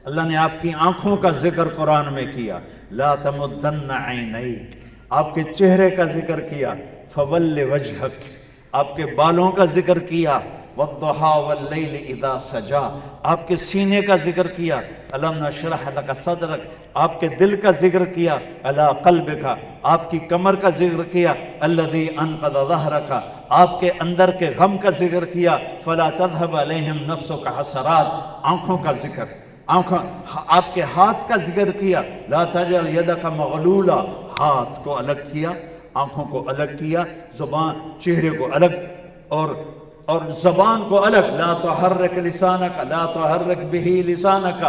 اللہ نے آپ کی آنکھوں کا ذکر قرآن میں کیا، لا تمدن عینیک، آپ کے چہرے کا ذکر کیا، فول وجہک، آپ کے بالوں کا ذکر کیا، والضحا واللیل اذا سجا، آپ کے سینے کا ذکر کیا، الم نشرح لک صدرک، آپ کے دل کا ذکر کیا، علی قلبک، آپ کی کمر کا ذکر کیا، الذی انقض ظہرک، آپ کے اندر کے غم کا ذکر کیا، فلا تذهب علیہم نفسک حسرات، آنکھوں کا ذکر، آنکھوں، آپ کے ہاتھ کا ذکر کیا، لا تجعل یدک مغلولا، ہاتھ کو الگ کیا، آنکھوں کو الگ کیا، زبان، چہرے کو الگ، اور زبان کو الگ، لا تحرک لسانک، لا تحرک بہ لسانک،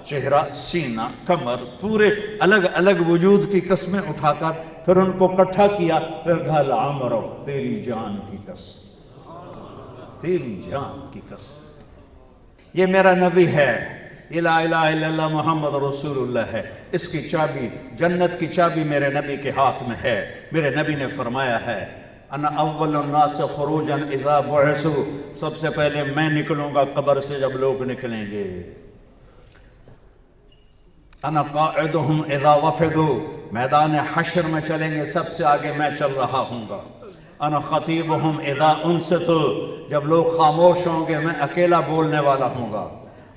چہرہ، سینہ، کمر، پورے الگ الگ وجود کی قسمیں اٹھا کر پھر ان کو اکٹھا کیا، پھر کہا لعمرک، تیری جان کی قسم، تیری جان کی قسم۔ یہ میرا نبی ہے، یہ لا الہ الا اللہ محمد رسول اللہ ہے، اس کی چابی، جنت کی چابی میرے نبی کے ہاتھ میں ہے۔ میرے نبی نے فرمایا ہے، انا اول الناس خروجا اذا بعثوا، سب سے پہلے میں نکلوں گا قبر سے جب لوگ نکلیں گے۔ انا قاعدهم اذا وفدوا، میدان حشر میں چلیں گے سب سے آگے میں چل رہا ہوں گا۔ انا خطیبهم اذا انصتوا، جب لوگ خاموش ہوں گے میں اکیلا بولنے والا ہوں گا۔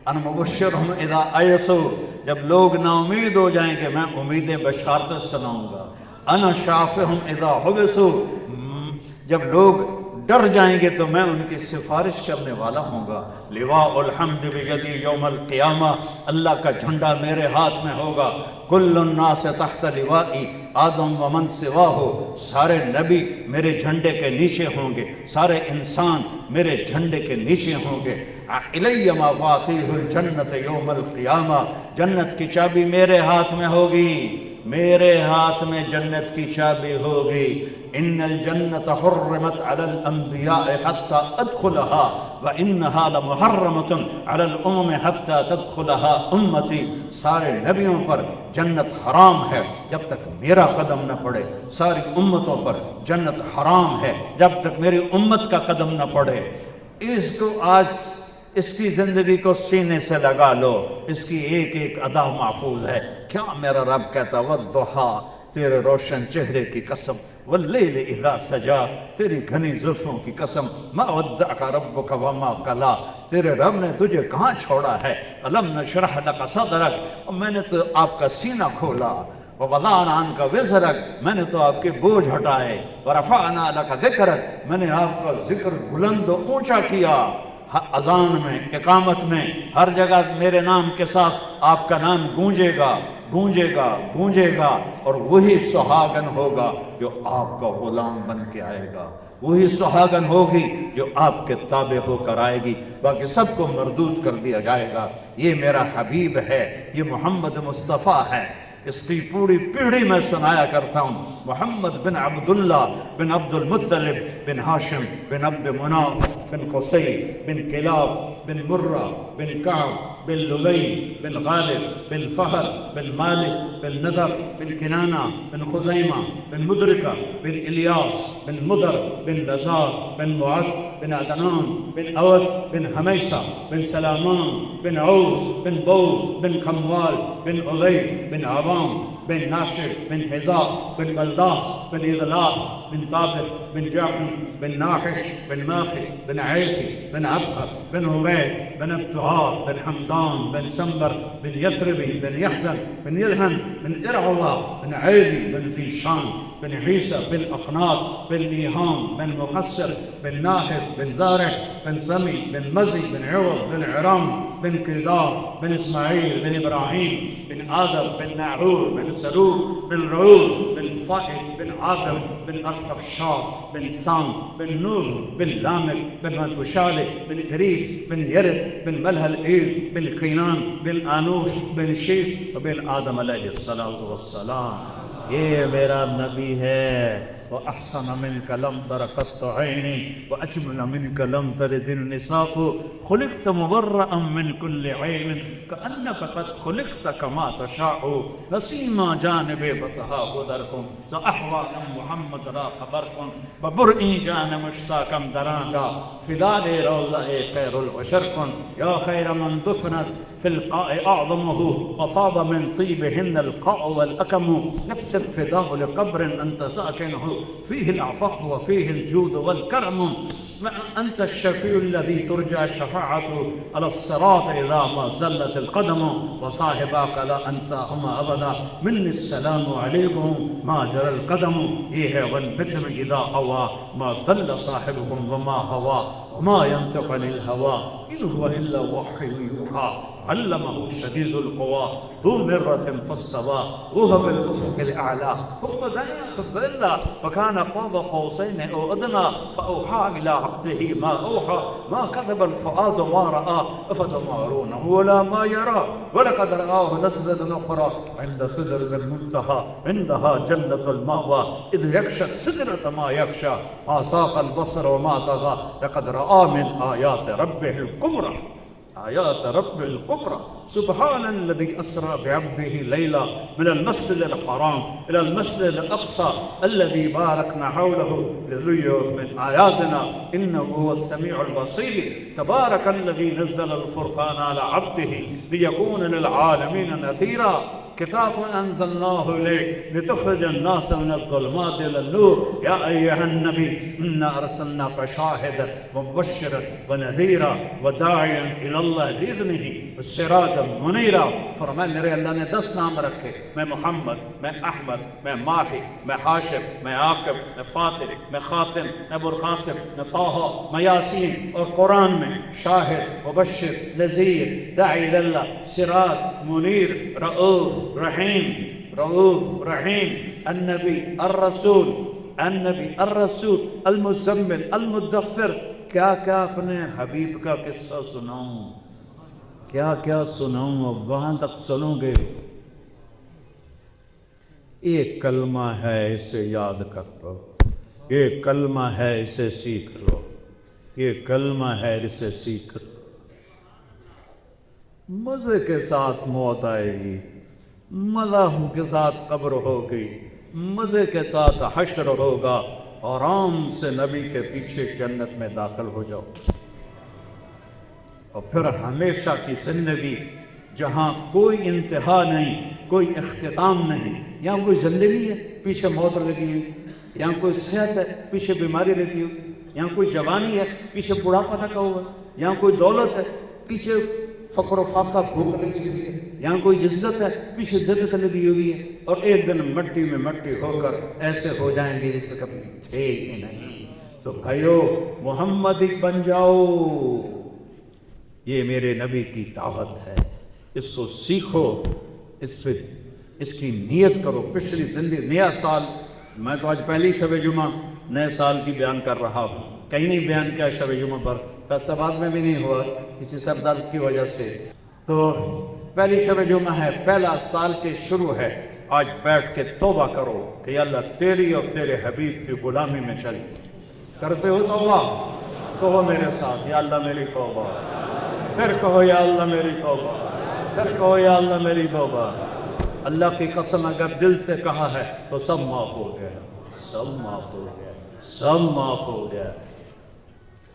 انا مبشرهم اذا ایسوا، جب لوگ نا امید ہو جائیں گے میں امیدیں بشارت سناؤں گا۔ انا شافعهم اذا حبسوا، جب لوگ ڈر جائیں گے تو میں ان کی سفارش کرنے والا ہوں گا۔ لواء الحمد بجدی یوم القیامہ، اللہ کا جھنڈا میرے ہاتھ میں ہوگا۔ کل الناس تحت لوائی آدم ومن سواہ، سارے نبی میرے جھنڈے کے نیچے ہوں گے، سارے انسان میرے جھنڈے کے نیچے ہوں گے۔ الی مفاتیح الجنت یوم القیامہ، جنت کی چابی میرے ہاتھ میں ہوگی۔ میرے ہاتھ میں جنت کی چابی ہوگی۔ ان الجنت حرمت علی الانبیاء حتی ادخلها وانہا لمحرمت علی الامم حتی تدخلها امتی۔ سارے نبیوں پر جنت حرام ہے جب تک میرا قدم نہ پڑے، ساری امتوں پر جنت حرام ہے جب تک میری امت کا قدم نہ پڑے۔ اس کو آج اس کی زندگی کو سینے سے لگا لو، اس کی ایک ایک ادا محفوظ ہے۔ کیا میرا رب کہتا والضحیٰ، تیرے روشن چہرے کی قسم، واللیل اذا سجا، تیری گھنی زلفوں کی قسم، ما ودعک ربک وما قلا، تیرے رب نے تجھے کہاں چھوڑا ہے، الم نشرح لک صدرک، اور میں نے تو آپ کا سینہ کھولا، ووضعنا عنک وزرک، میں نے تو آپ کے بوجھ ہٹائے، ورفعنا لک ذکرک، میں نے آپ کا ذکر بلند و اونچا کیا۔ اذان میں، اقامت میں، ہر جگہ میرے نام کے ساتھ آپ کا نام گونجے گا، گونجے گا، گونجے گا، اور وہی سہاگن ہوگا جو آپ کا غلام بن کے آئے گا، وہی سہاگن ہوگی جو آپ کے تابع ہو کر آئے گی، باقی سب کو مردود کر دیا جائے گا۔ یہ میرا حبیب ہے، یہ محمد مصطفیٰ ہے، اس کی پوری پیڑھی میں سنایا کرتا ہوں۔ محمد بن عبداللہ بن عبد المطلب بن ہاشم بن عبد مناف بن قصی بن کلاب بن مرہ بن کعب بن لبی بن غالب بن فہر بن مالک بن نضر بن کنانہ بن خزیمہ بن مدرکہ بن الیاس بن مدر بن نزار بن معاذ بن عدنان بن اود بن حمیسہ بن سلامان بن عوز بن بوز بن کھموال بن علی بن عوام بن ناشر بن حذاء بن بلداس بن اغلاف بن طابق بن جعفر بن ناحش بن ماخي بن عيفي بن عبقر بن عبيد بن ابتعار بن حمدان بن سنبر بن يثربي بن يحزن بن يلهن بن إرعوى بن عيدي بن ذيشان بن عيسى بن أقناط بن نيهام بن مقصر بن ناحس بن زارع بن سمي بن مزي بن عوض بن عرام بن قزار بن إسماعيل بن إبراهيم بن آدم بن ناعور بن سلوك بن رعود بن فائد بن عاقب بن أرفخشاد بن سام بن نور بن لامك بن متوشالي بن إدريس بن يرد بن ملهل إيل بن قينان بن آنوش بن شيس وبن آدم عليه الصلاة والسلام۔ یہ میرا نبی ہے۔ وأحسن منك لم تر قط عيني وأجمل منك لم تلد النساء، خلقت مبرأ من كل عيب كأنك قد خلقت كما تشاء، نسيما جانب بطها بدركم سأحوى محمد را خبركم ببرئي جان مشتاقا درانا فلال روضة خير البشركم، يا خير من دفنت في القاء أعظمه وطاب من طيبهن القاء والأكم، نفس الفداء لقبر أنت ساكنه فيه العفاف وفيه الجود والكرم، أنت الشفيع الذي ترجى الشفاعة على الصراط إذا ما زلت القدم، وصاحباك لا أنساهما أبدا مني السلام عليكم ما جرى القدم، إيه والبتر إذا هوى ما ضل صاحبكم وما هوى وما ينطق عن الهوى إن هو إلا وحي يوحى، علمه شديد القوى ذو مرة فاستوى وهو بالأفق الأعلى فوق الظل فكان قاب قوسين أو أدنى فأوحى إلى عبده ما أوحى، ما كذب الفؤاد ما رأى أفتمارونه ولا ما يرى، ولقد رآه نزلة أخرى عند سدرة المنتهى عندها جنة المأوى إذ يغشى السدرة ما يغشى، ما ساق البصر وما طغى، لقد رأى من آيات ربه الكبرى، آيات رب الكبرى، سبحان الذي أسرى بعبده ليلا من المسجد الحرام إلى المسجد الأقصى الذي باركنا حوله لنريه من آياتنا إنه هو السميع البصير، تبارك الذي نزل الفرقان على عبده ليكون للعالمين نذيرا، كتاب أنزلناه إليك لتخرج الناس من الظلمات إلى النور، يا أيها النبي إنا أرسلناك شاهدا ومبشرا ونذيرا وداعيا إلى الله بإذنه والسراجا منيرا۔ فرمایا میرے اللہ نے 10 نام رکھے، میں محمد، میں احمد، میں ماہی، میں حاشر، میں عاقب، میں فاتر، میں خاتم، میں ابوالقاسم، میں طٰہٰ، میں یاسین، اور قرآن میں شاہد مبشر نذیر داعی اللہ سراج منیر رؤوف رؤوف رحیم، النبی الرسول المزمل المدثر۔ کیا کیا اپنے حبیب کا قصہ سناؤں، کیا کیا سناؤں، اب وہاں تک چلوں گے ایک کلمہ ہے اسے یاد کر لو، ایک کلمہ ہے اسے سیکھ لو، یہ کلمہ ہے اسے سیکھ لو۔ مزے کے ساتھ موت آئے گی، مزاحوں کے ساتھ قبر ہوگی، مزے کے ساتھ حشر ہوگا، آرام سے نبی کے پیچھے جنت میں داخل ہو جاؤ، اور پھر ہمیشہ کی زندگی جہاں کوئی انتہا نہیں، کوئی اختتام نہیں۔ یہاں کوئی زندگی ہے، پیچھے موت لگی ہوئی، یہاں کوئی صحت ہے، پیچھے بیماری لگی ہوئی، یہاں کوئی جوانی ہے، پیچھے بڑھاپا لگا ہوا ہے، یہاں کوئی دولت ہے، پیچھے فقر و فاقہ بھوک لگی ہوئی ہے، یہاں کوئی عزت ہے، پیچھے ذلت لگی ہوئی ہے، اور ایک دن مٹی میں مٹی ہو کر ایسے ہو جائیں گے جیسے کبھی تھے ہی نہیں۔ تو بھائیو محمدی بن جاؤ، یہ میرے نبی کی دعوت ہے، اس کو سیکھو، اس کی نیت کرو۔ پچھلی زندگی، نیا سال، میں تو آج پہلی شب جمعہ نئے سال کی بیان کر رہا ہوں، کہیں نہیں بیان کیا شب جمعہ پر، فیصل آباد میں بھی نہیں ہوا کسی سر درد کی وجہ سے۔ تو پہلی شب جمعہ ہے، پہلا سال کے شروع ہے، آج بیٹھ کے توبہ کرو کہ یا اللہ تیری اور تیرے حبیب کی غلامی میں چلی۔ کرتے ہو توبہ؟ کہو میرے ساتھ، یا اللہ میری توبہ، پھر کہو یا اللہ میری توبہ، پھر کہو یا اللہ میری توبہ۔ اللہ کی قسم اگر دل سے کہا ہے تو سب معاف ہو گیا، سب معاف ہو گیا، سب معاف ہو گیا۔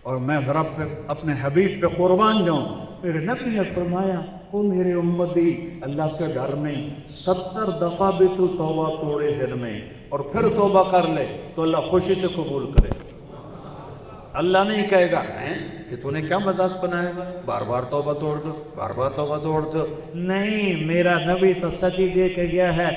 اور میں رب پہ، اپنے حبیب پہ قربان جاؤں۔ میرے نبی نے فرمایا، او میرے امتی، اللہ سے ڈر نہیں، 70 دفعہ بھی تو توبہ توڑے دن میں اور پھر توبہ کر لے تو اللہ خوشی سے قبول کرے۔ اللہ نہیں کہے گا یہ تو نے کیا مذاق بنایا گا، بار بار توبہ توڑ دو، بار بار توبہ توڑ دو۔ نہیں، میرا نبی سچ یہ کہ گیا ہے،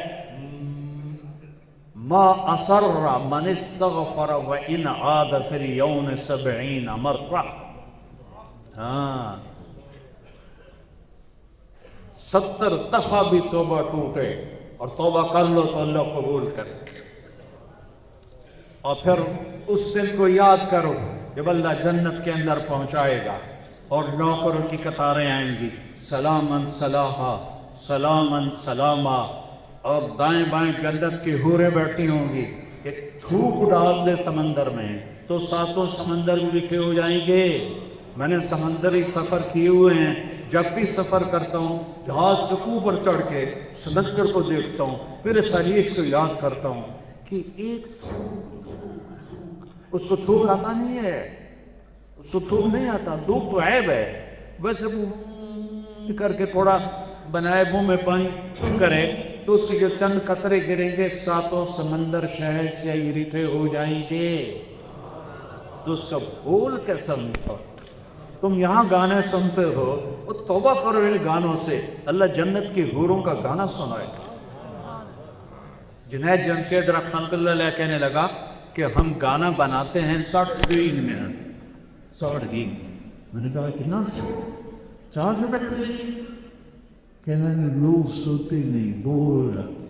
ما اصر من استغفر وان عاد فی اليوم 70 مرہ۔ ہاں، 70 دفعہ بھی توبہ ٹوٹے اور توبہ کر لو تو اللہ قبول کرے۔ اور پھر اس دن کو یاد کرو جب اللہ جنت کے اندر پہنچائے گا اور نوکروں کی قطاریں آئیں گی، سلامن سلاما، سلامن سلاما، اور دائیں بائیں جنت کی حوریں بیٹھی ہوں گی کہ تھوک ڈال دے سمندر میں تو 7 سمندر بھی لکھے ہو جائیں گے۔ میں نے سمندری سفر کیے ہوئے ہیں، جب بھی سفر کرتا ہوں جہاز چکو پر چڑھ کے سمندر کو دیکھتا ہوں، پھر اس حدیث کو یاد کرتا ہوں کہ ایک اس کو تھوک آتا نہیں ہے، اس کو تھوک نہیں آتا، تھوک تو عیب ہے، ویسے وہ کر کے تھوڑا بنائے منہ میں پانی کرے تو اس کے جو چند قطرے گریں گے 7 سمندر شہد سے اکٹھے ہو جائیں گے۔ تو سب بول کے سنتا، تم یہاں گانے سنتے ہو، وہ توبہ کرو ان گانوں سے، اللہ جنت کی حوروں کا گانا سنائے گا۔ جنید جمشید رحمۃ اللہ علیہ کہنے لگا کہ ہم گانا بناتے ہیں 60 منٹ، 60 میں نے کہا کتنا 4 منٹ؟ کہنا لوگ سوتے نہیں، بول رہے۔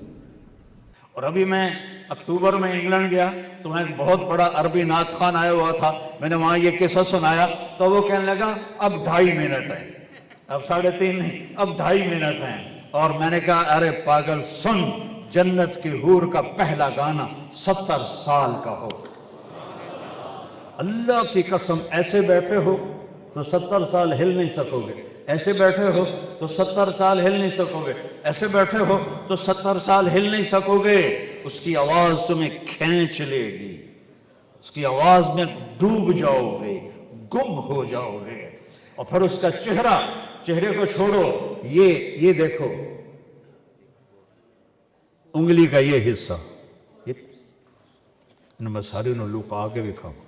اور ابھی میں اکتوبر میں انگلینڈ گیا تو میں ایک بہت بڑا عربی نعت خوان آیا ہوا تھا، میں نے وہاں یہ قصہ سنایا تو وہ کہنے لگا اب 2.5 منٹ ہیں، اب 3.5 نہیں، اب 2.5 منٹ ہیں۔ اور میں نے کہا ارے پاگل سن، جنت کی حور کا پہلا گانا 70 سال کا ہو۔ اللہ کی قسم، ایسے بیٹھے ہو تو 70 سال ہل نہیں سکو گے، ایسے بیٹھے ہو تو 70 سال ہل نہیں سکو گے، ایسے بیٹھے ہو تو 70 سال ہل نہیں سکو گے۔ اس کی آواز تمہیں کھینچ لے گی، اس کی آواز میں ڈوب جاؤ گے، گم ہو جاؤ گے۔ اور پھر اس کا چہرے کو چھوڑو، یہ دیکھو انگلی کا یہ حصہ، میں سارے لوگ آگے بھی کھاؤں،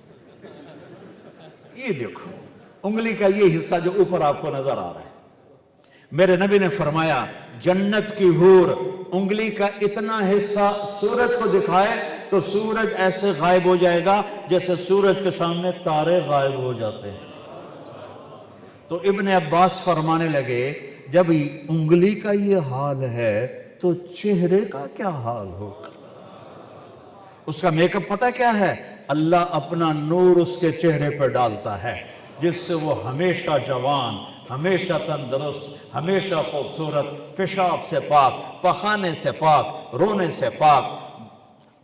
یہ دیکھو انگلی کا یہ حصہ جو اوپر آپ کو نظر آ رہا ہے۔ میرے نبی نے فرمایا جنت کی حور انگلی کا اتنا حصہ سورج کو دکھائے تو سورج ایسے غائب ہو جائے گا جیسے سورج کے سامنے تارے غائب ہو جاتے ہیں۔ تو ابن عباس فرمانے لگے جب انگلی کا یہ حال ہے تو چہرے کا کیا حال ہوگا؟ اس کا میک اپ پتہ کیا ہے؟ اللہ اپنا نور اس کے چہرے پر ڈالتا ہے جس سے وہ ہمیشہ جوان، ہمیشہ تندرست، ہمیشہ خوبصورت، پیشاب سے پاک، پخانے سے پاک، رونے سے پاک،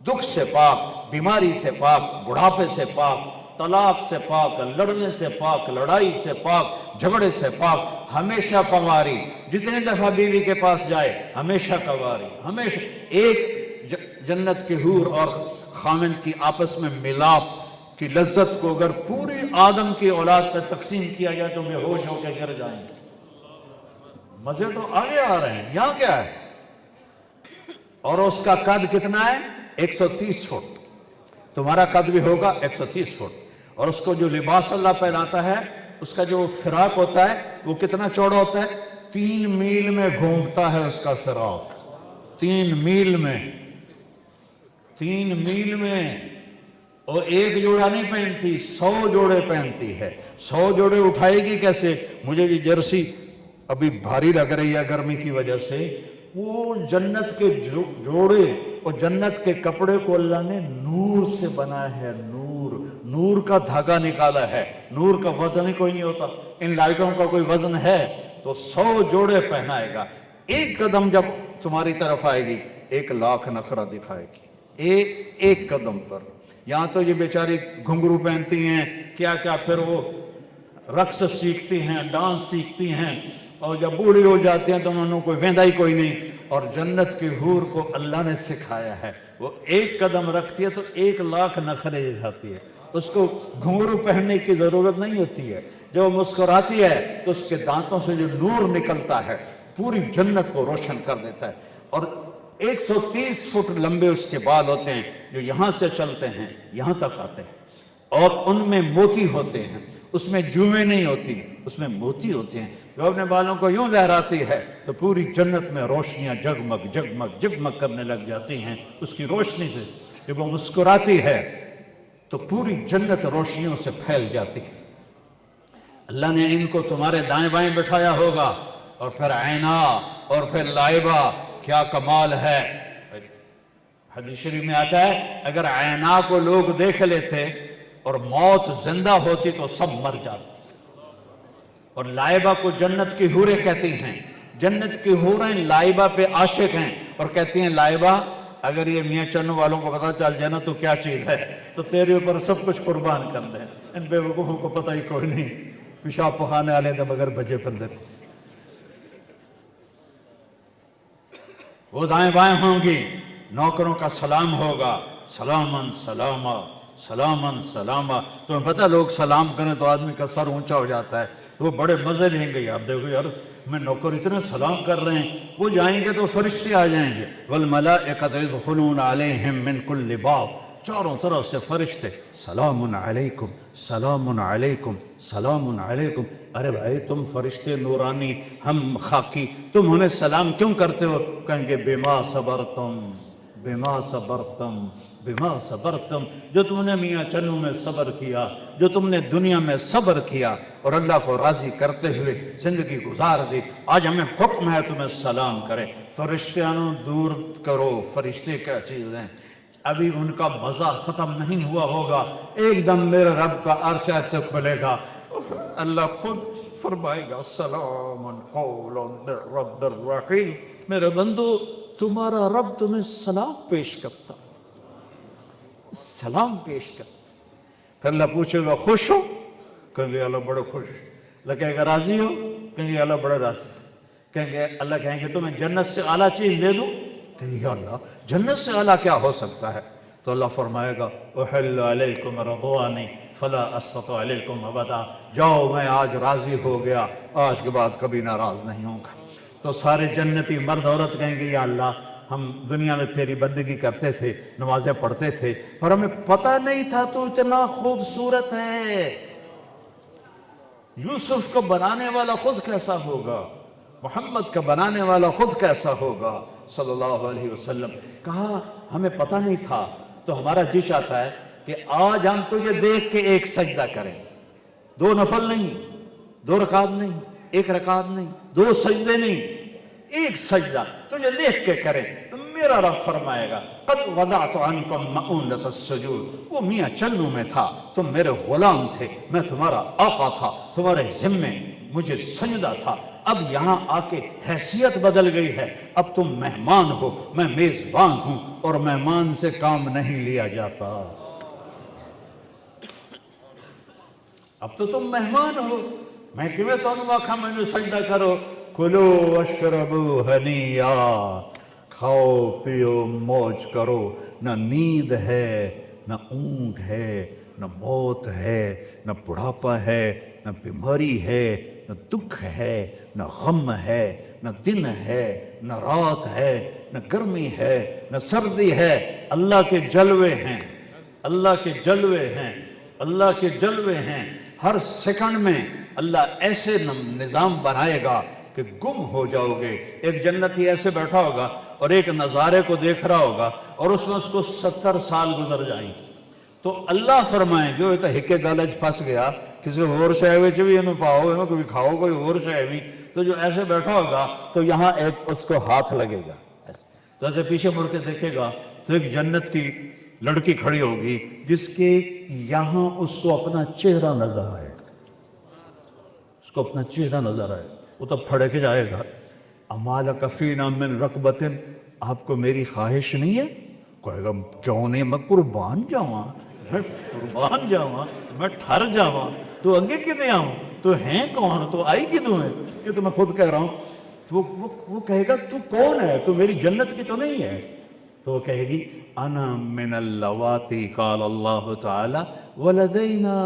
دکھ سے پاک، بیماری سے پاک، بڑھاپے سے پاک، طلاق سے پاک، لڑنے سے پاک، لڑائی سے پاک، جھگڑے سے پاک، ہمیشہ کنواری، جتنے دفعہ بیوی کے پاس جائے ہمیشہ کنواری، ہمیشہ ایک جنت کے حور اور خامند کی آپس میں ملاپ کی لذت کو اگر پوری آدم کی اولاد پر تقسیم کیا جائے تو بے ہوش ہو کے گر جائیں گے۔ مزے تو آگے آ رہے ہیں، یہاں کیا ہے؟ اور اس کا قد کتنا ہے؟ 130 فٹ، تمہارا قد بھی ہوگا 130 فٹ، اور اس کو جو لباس اللہ پہناتا ہے، اس کا جو فراق ہوتا ہے وہ کتنا چوڑا ہوتا ہے؟ 3 میل میں گھومتا ہے اس کا فراق، 3 میل میں، 3 میل میں، اور ایک جوڑا نہیں پہنتی، 100 جوڑے پہنتی ہے۔ 100 جوڑے اٹھائے گی کیسے؟ مجھے یہ جرسی ابھی بھاری لگ رہی ہے گرمی کی وجہ سے، وہ جنت کے جوڑے اور جنت کے کپڑے کو اللہ نے نور سے بنایا ہے، نور کا دھاگا نکالا ہے، نور کا وزن ہی کوئی نہیں ہوتا، ان لائٹوں کا کوئی وزن ہے تو 100 جوڑے پہنائے گا۔ ایک قدم جب تمہاری طرف آئے گی 1,00,000 نخرہ دکھائے گی، ایک قدم پر۔ یہاں تو یہ بیچاری گھنگرو پہنتی ہیں، کیا کیا، پھر وہ رقص سیکھتی ہیں، ڈانس سیکھتی ہیں، اور جب بوڑھی ہو جاتی ہیں تو انہوں نے کوئی ویندا ہی کوئی نہیں، اور جنت کی حور کو اللہ نے سکھایا ہے، وہ ایک قدم رکھتی ہے تو 1,00,000 نخرے دکھاتی ہے، اس کو گھنگرو پہننے کی ضرورت نہیں ہوتی ہے، جب وہ مسکراتی ہے تو اس کے دانتوں سے جو نور نکلتا ہے پوری جنت کو روشن کر دیتا ہے، اور 130 فٹ لمبے اس کے بال ہوتے ہیں جو یہاں سے چلتے ہیں یہاں تک آتے ہیں، اور ان میں موتی ہوتے ہیں، اس میں جوئیں نہیں ہوتی، اس میں موتی ہوتے ہیں، جو اپنے بالوں کو یوں لہراتی ہے تو پوری جنت میں روشنیاں جگمگ جگمگ جگمگ کرنے لگ جاتی ہیں اس کی روشنی سے، جب وہ مسکراتی ہے تو پوری جنت روشنیوں سے پھیل جاتی ہے۔ اللہ نے ان کو تمہارے دائیں بائیں بٹھایا ہوگا، اور پھر عینا اور پھر لائبہ، کیا کمال ہے۔ حدیث شریف میں آتا ہے اگر عینا کو لوگ دیکھ لیتے اور موت زندہ ہوتی تو سب مر جاتے، اور لائبہ کو جنت کی حوریں کہتی ہیں، جنت کی حوریں لائبہ پہ عاشق ہیں اور کہتی ہیں لائبہ اگر یہ میاں چنو والوں کو پتہ چل جائے نا تو کیا چیز ہے، تو تیرے اوپر سب کچھ قربان کر دیں، ان بے وقوفوں کو پتہ ہی کوئی نہیں، پیشاب پخانے والے تو مگر بجے پندے، وہ دائیں بائیں ہوں گی، نوکروں کا سلام ہوگا، سلامن سلاما سلامن سلاما۔ تمہیں پتہ لوگ سلام کریں تو آدمی کا سر اونچا ہو جاتا ہے، وہ بڑے مزے لیں گے، آپ دیکھو یار میں نوکر اتنے سلام کر رہے ہیں، وہ جائیں گے تو فرشتے آ جائیں گے، والملائکۃ یدخلون علیہم من کل باب، چاروں طرف سے فرشتے، سلام علیکم سلام علیکم سلام علیکم۔ ارے بھائی تم فرشتے نورانی، ہم خاکی، تم ہمیں سلام کیوں کرتے ہو؟ کہیں گے بما صبرتم بما صبرتم بما صبرتم، جو تم نے میاں چنو میں صبر کیا، جو تم نے دنیا میں صبر کیا اور اللہ کو راضی کرتے ہوئے زندگی گزار دی، آج ہمیں حکم ہے تمہیں سلام کرے۔ فرشتیانوں دور کرو، فرشتے کیا چیز ہیں، ابھی ان کا مزہ ختم نہیں ہوا ہوگا، ایک دم میرے رب کا عرش تک ملے گا، اللہ خود فرمائے گا سلام قولا من رب الرحیم، میرے بندو تمہارا رب تمہیں سلام پیش کرتا، سلام پیش کرتا۔ پھر اللہ پوچھے گا خوش ہو؟ کہیں گے اللہ بڑے خوش، اللہ کہے گا راضی ہو؟ کہیں گے اللہ بڑے راضی، کہیں گے اللہ کہیں گے تمہیں جنت سے اعلیٰ چیز دے دوں؟ کہیں گے اللہ جنت سے اعلیٰ کیا ہو سکتا ہے؟ تو اللہ فرمائے گا احل علیکم رضوانی فلا اسخط علیکم ابدا، جاؤ میں آج راضی ہو گیا، آج کے بعد کبھی ناراض نہیں ہوں گا۔ تو سارے جنتی مرد عورت کہیں گے یا اللہ ہم دنیا میں تیری بندگی کرتے تھے، نمازیں پڑھتے تھے، اور ہمیں پتہ نہیں تھا تو اتنا خوبصورت ہے۔ یوسف کو بنانے والا خود کیسا ہوگا، محمد کا بنانے والا خود کیسا ہوگا صلی اللہ علیہ وسلم۔ کہا ہمیں پتہ نہیں تھا، تو ہمارا جی چاہتا ہے کہ آج ہم تجھے دیکھ کے ایک سجدہ کریں، 2 نفل نہیں، 2 رکعت نہیں، 1 رکعت نہیں، 2 سجدے نہیں، ایک سجدہ تجھے دیکھ کے کریں، تو میرا رب فرمائے گا قد وضعت عنکم مؤونۃ السجود، وہ میاں چنو میں تھا، تم میرے غلام تھے، میں تمہارا آقا تھا، تمہارے ذمے مجھے سجدہ تھا، اب یہاں آ کے حیثیت بدل گئی ہے، اب تم مہمان ہو، میں میزبان ہوں، اور مہمان سے کام نہیں لیا جاتا۔ اب تو تم مہمان ہو، میں کیویں تانوں آکھاں مینوں سجدہ کرو۔ کلو اشربو ہنیا، کھاؤ پیو موج کرو، نہ نیند ہے، نہ اونگ ہے، نہ موت ہے، نہ بڑھاپا ہے، نہ بیماری ہے، نہ دکھ ہے، نہ غم ہے، نہ دن ہے، نہ رات ہے، نہ گرمی ہے، نہ سردی ہے۔ اللہ کے جلوے ہیں، اللہ کے جلوے ہیں، اللہ کے جلوے ہیں۔ ہر سیکنڈ میں اللہ ایسے نظام بنائے گا کہ گم ہو جاؤ گے۔ ایک جنتی ایسے بیٹھا ہوگا اور ایک نظارے کو دیکھ رہا ہوگا اور اس میں اس کو 70 سال گزر جائیں گے۔ تو اللہ فرمائیں جو ایک ہکے گالج پھنس گیا، کسی اور شے وچ بھی انہوں پاؤ، انہوں کوئی کھاؤ کوئی اور شے بھی، تو جو ایسے بیٹھا ہوگا تو یہاں ایک اس کو ہاتھ لگے گا، تو ایسے پیچھے مڑ کے دیکھے گا تو ایک جنت کی لڑکی کھڑی ہوگی جس کے یہاں اس کو اپنا چہرہ نظر آئے گا، اس کو اپنا چہرہ نظر آئے گا۔ وہ تب پھڑے کے جائے گا، امالک فینا من رغبت، آپ کو میری خواہش نہیں ہے؟ کہے گا کیوں نہیں، میں قربان جاواں، میں ٹھر جاواں، تو انگے کتے آؤں، تو ہیں کون، تو آئی کدوں ہے، یہ تو میں خود کہہ رہا ہوں۔ وہ کہے گا تو کون ہے، تو میری جنت کی تو نہیں ہے؟ تو وہ کہے گی انا من اللواتی قال اللہ تعالی ولدینا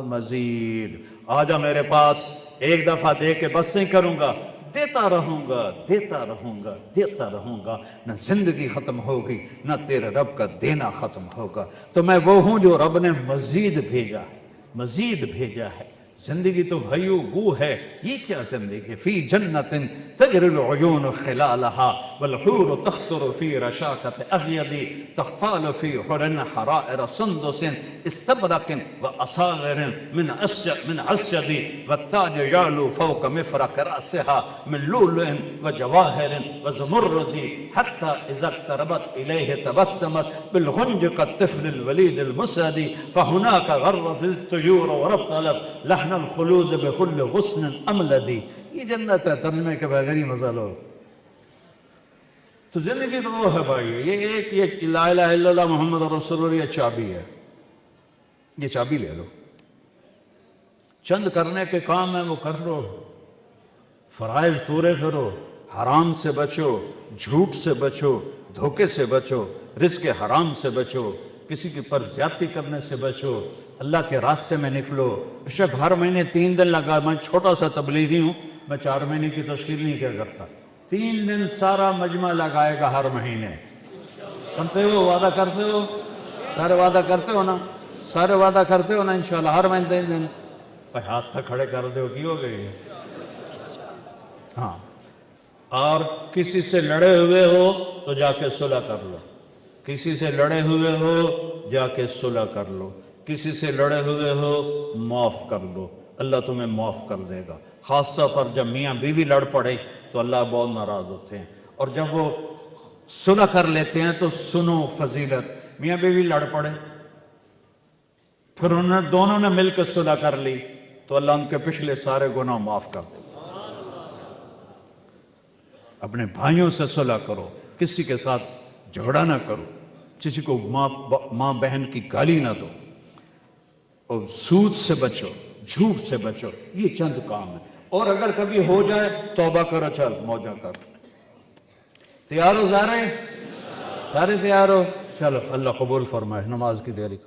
مزید، آجا میرے پاس، ایک دفعہ دے کے بس نہیں کروں گا، دیتا رہوں گا، دیتا رہوں گا، دیتا رہوں گا، نہ زندگی ختم ہوگی نہ تیرے رب کا دینا ختم ہوگا۔ تو میں وہ ہوں جو رب نے مزید بھیجا ہے، مزید بھیجا ہے۔ زندگی تو بھائیو وہ ہے، یہ کیا زندگی؟ فی جنت تجری العیون خلالہا والحور تخطر فی رشاکت اغید تخفال فی حرن حرائر سندس استبرق واصاغر من عسجد والتاج یعلو فوق مفرق رأسها من لؤلؤ وجواہر وزمرد حتی اذا اقتربت الیہ تبسمت بالغنج كالطفل الولید المسعد فهناك غرت الطیور ورطلت لحن الخلود بكل غصن املدی۔ یہ جنت ہے، ترجمے کے بغیر ہی مزہ لو۔ تو زندگی تو وہ ہے بھائی، یہ ایک یہ لا الہ الا اللہ محمد رسول اللہ، یہ چابی ہے، یہ چابی لے لو، چند کرنے کے کام ہیں وہ کر لو، فرائض پورے کرو، حرام سے بچو، جھوٹ سے بچو، دھوکے سے بچو، رزق حرام سے بچو، کسی کے پر زیادتی کرنے سے بچو، اللہ کے راستے میں نکلو۔ بے شک ہر مہینے 3 دن لگا، میں چھوٹا سا تبلیغی ہوں، میں 4 مہینے کی تشکیل نہیں کیا کرتا، 3 دن سارا مجمع لگائے گا ہر مہینے۔ سنتے ہو، وعدہ کرتے ہو، سارے وعدہ کرتے ہو نا، سارے وعدہ کرتے ہو نا انشاءاللہ ہر مہینے 3 دن؟ بھائی ہاتھ تک کھڑے کر دے ہو کی ہو گئی؟ ہاں، اور کسی سے لڑے ہوئے ہو تو جا کے صلح کر لو، کسی سے لڑے ہوئے ہو جا کے صلح کر لو، کسی سے لڑے ہوئے ہو معاف کر لو، اللہ تمہیں معاف کر دے گا۔ خاص طور پر جب میاں بیوی لڑ پڑے تو اللہ بہت ناراض ہوتے ہیں، اور جب وہ صلح کر لیتے ہیں تو سنو فضیلت، میاں بیوی لڑ پڑے پھر دونوں نے مل کے صلح کر لی تو اللہ ان کے پچھلے سارے گناہ معاف کر دے۔ اپنے بھائیوں سے صلح کرو، کسی کے ساتھ جھگڑا نہ کرو، کسی کو ماں بہن کی گالی نہ دو، اور سود سے بچو، جھوٹ سے بچو، یہ چند کام ہیں۔ اور اگر کبھی ہو جائے توبہ کرو، چل موجہ کر۔ تیار ہو سارے؟ سارے تیار ہو؟ چلو اللہ قبول فرمائے، نماز کی تیاری کرو۔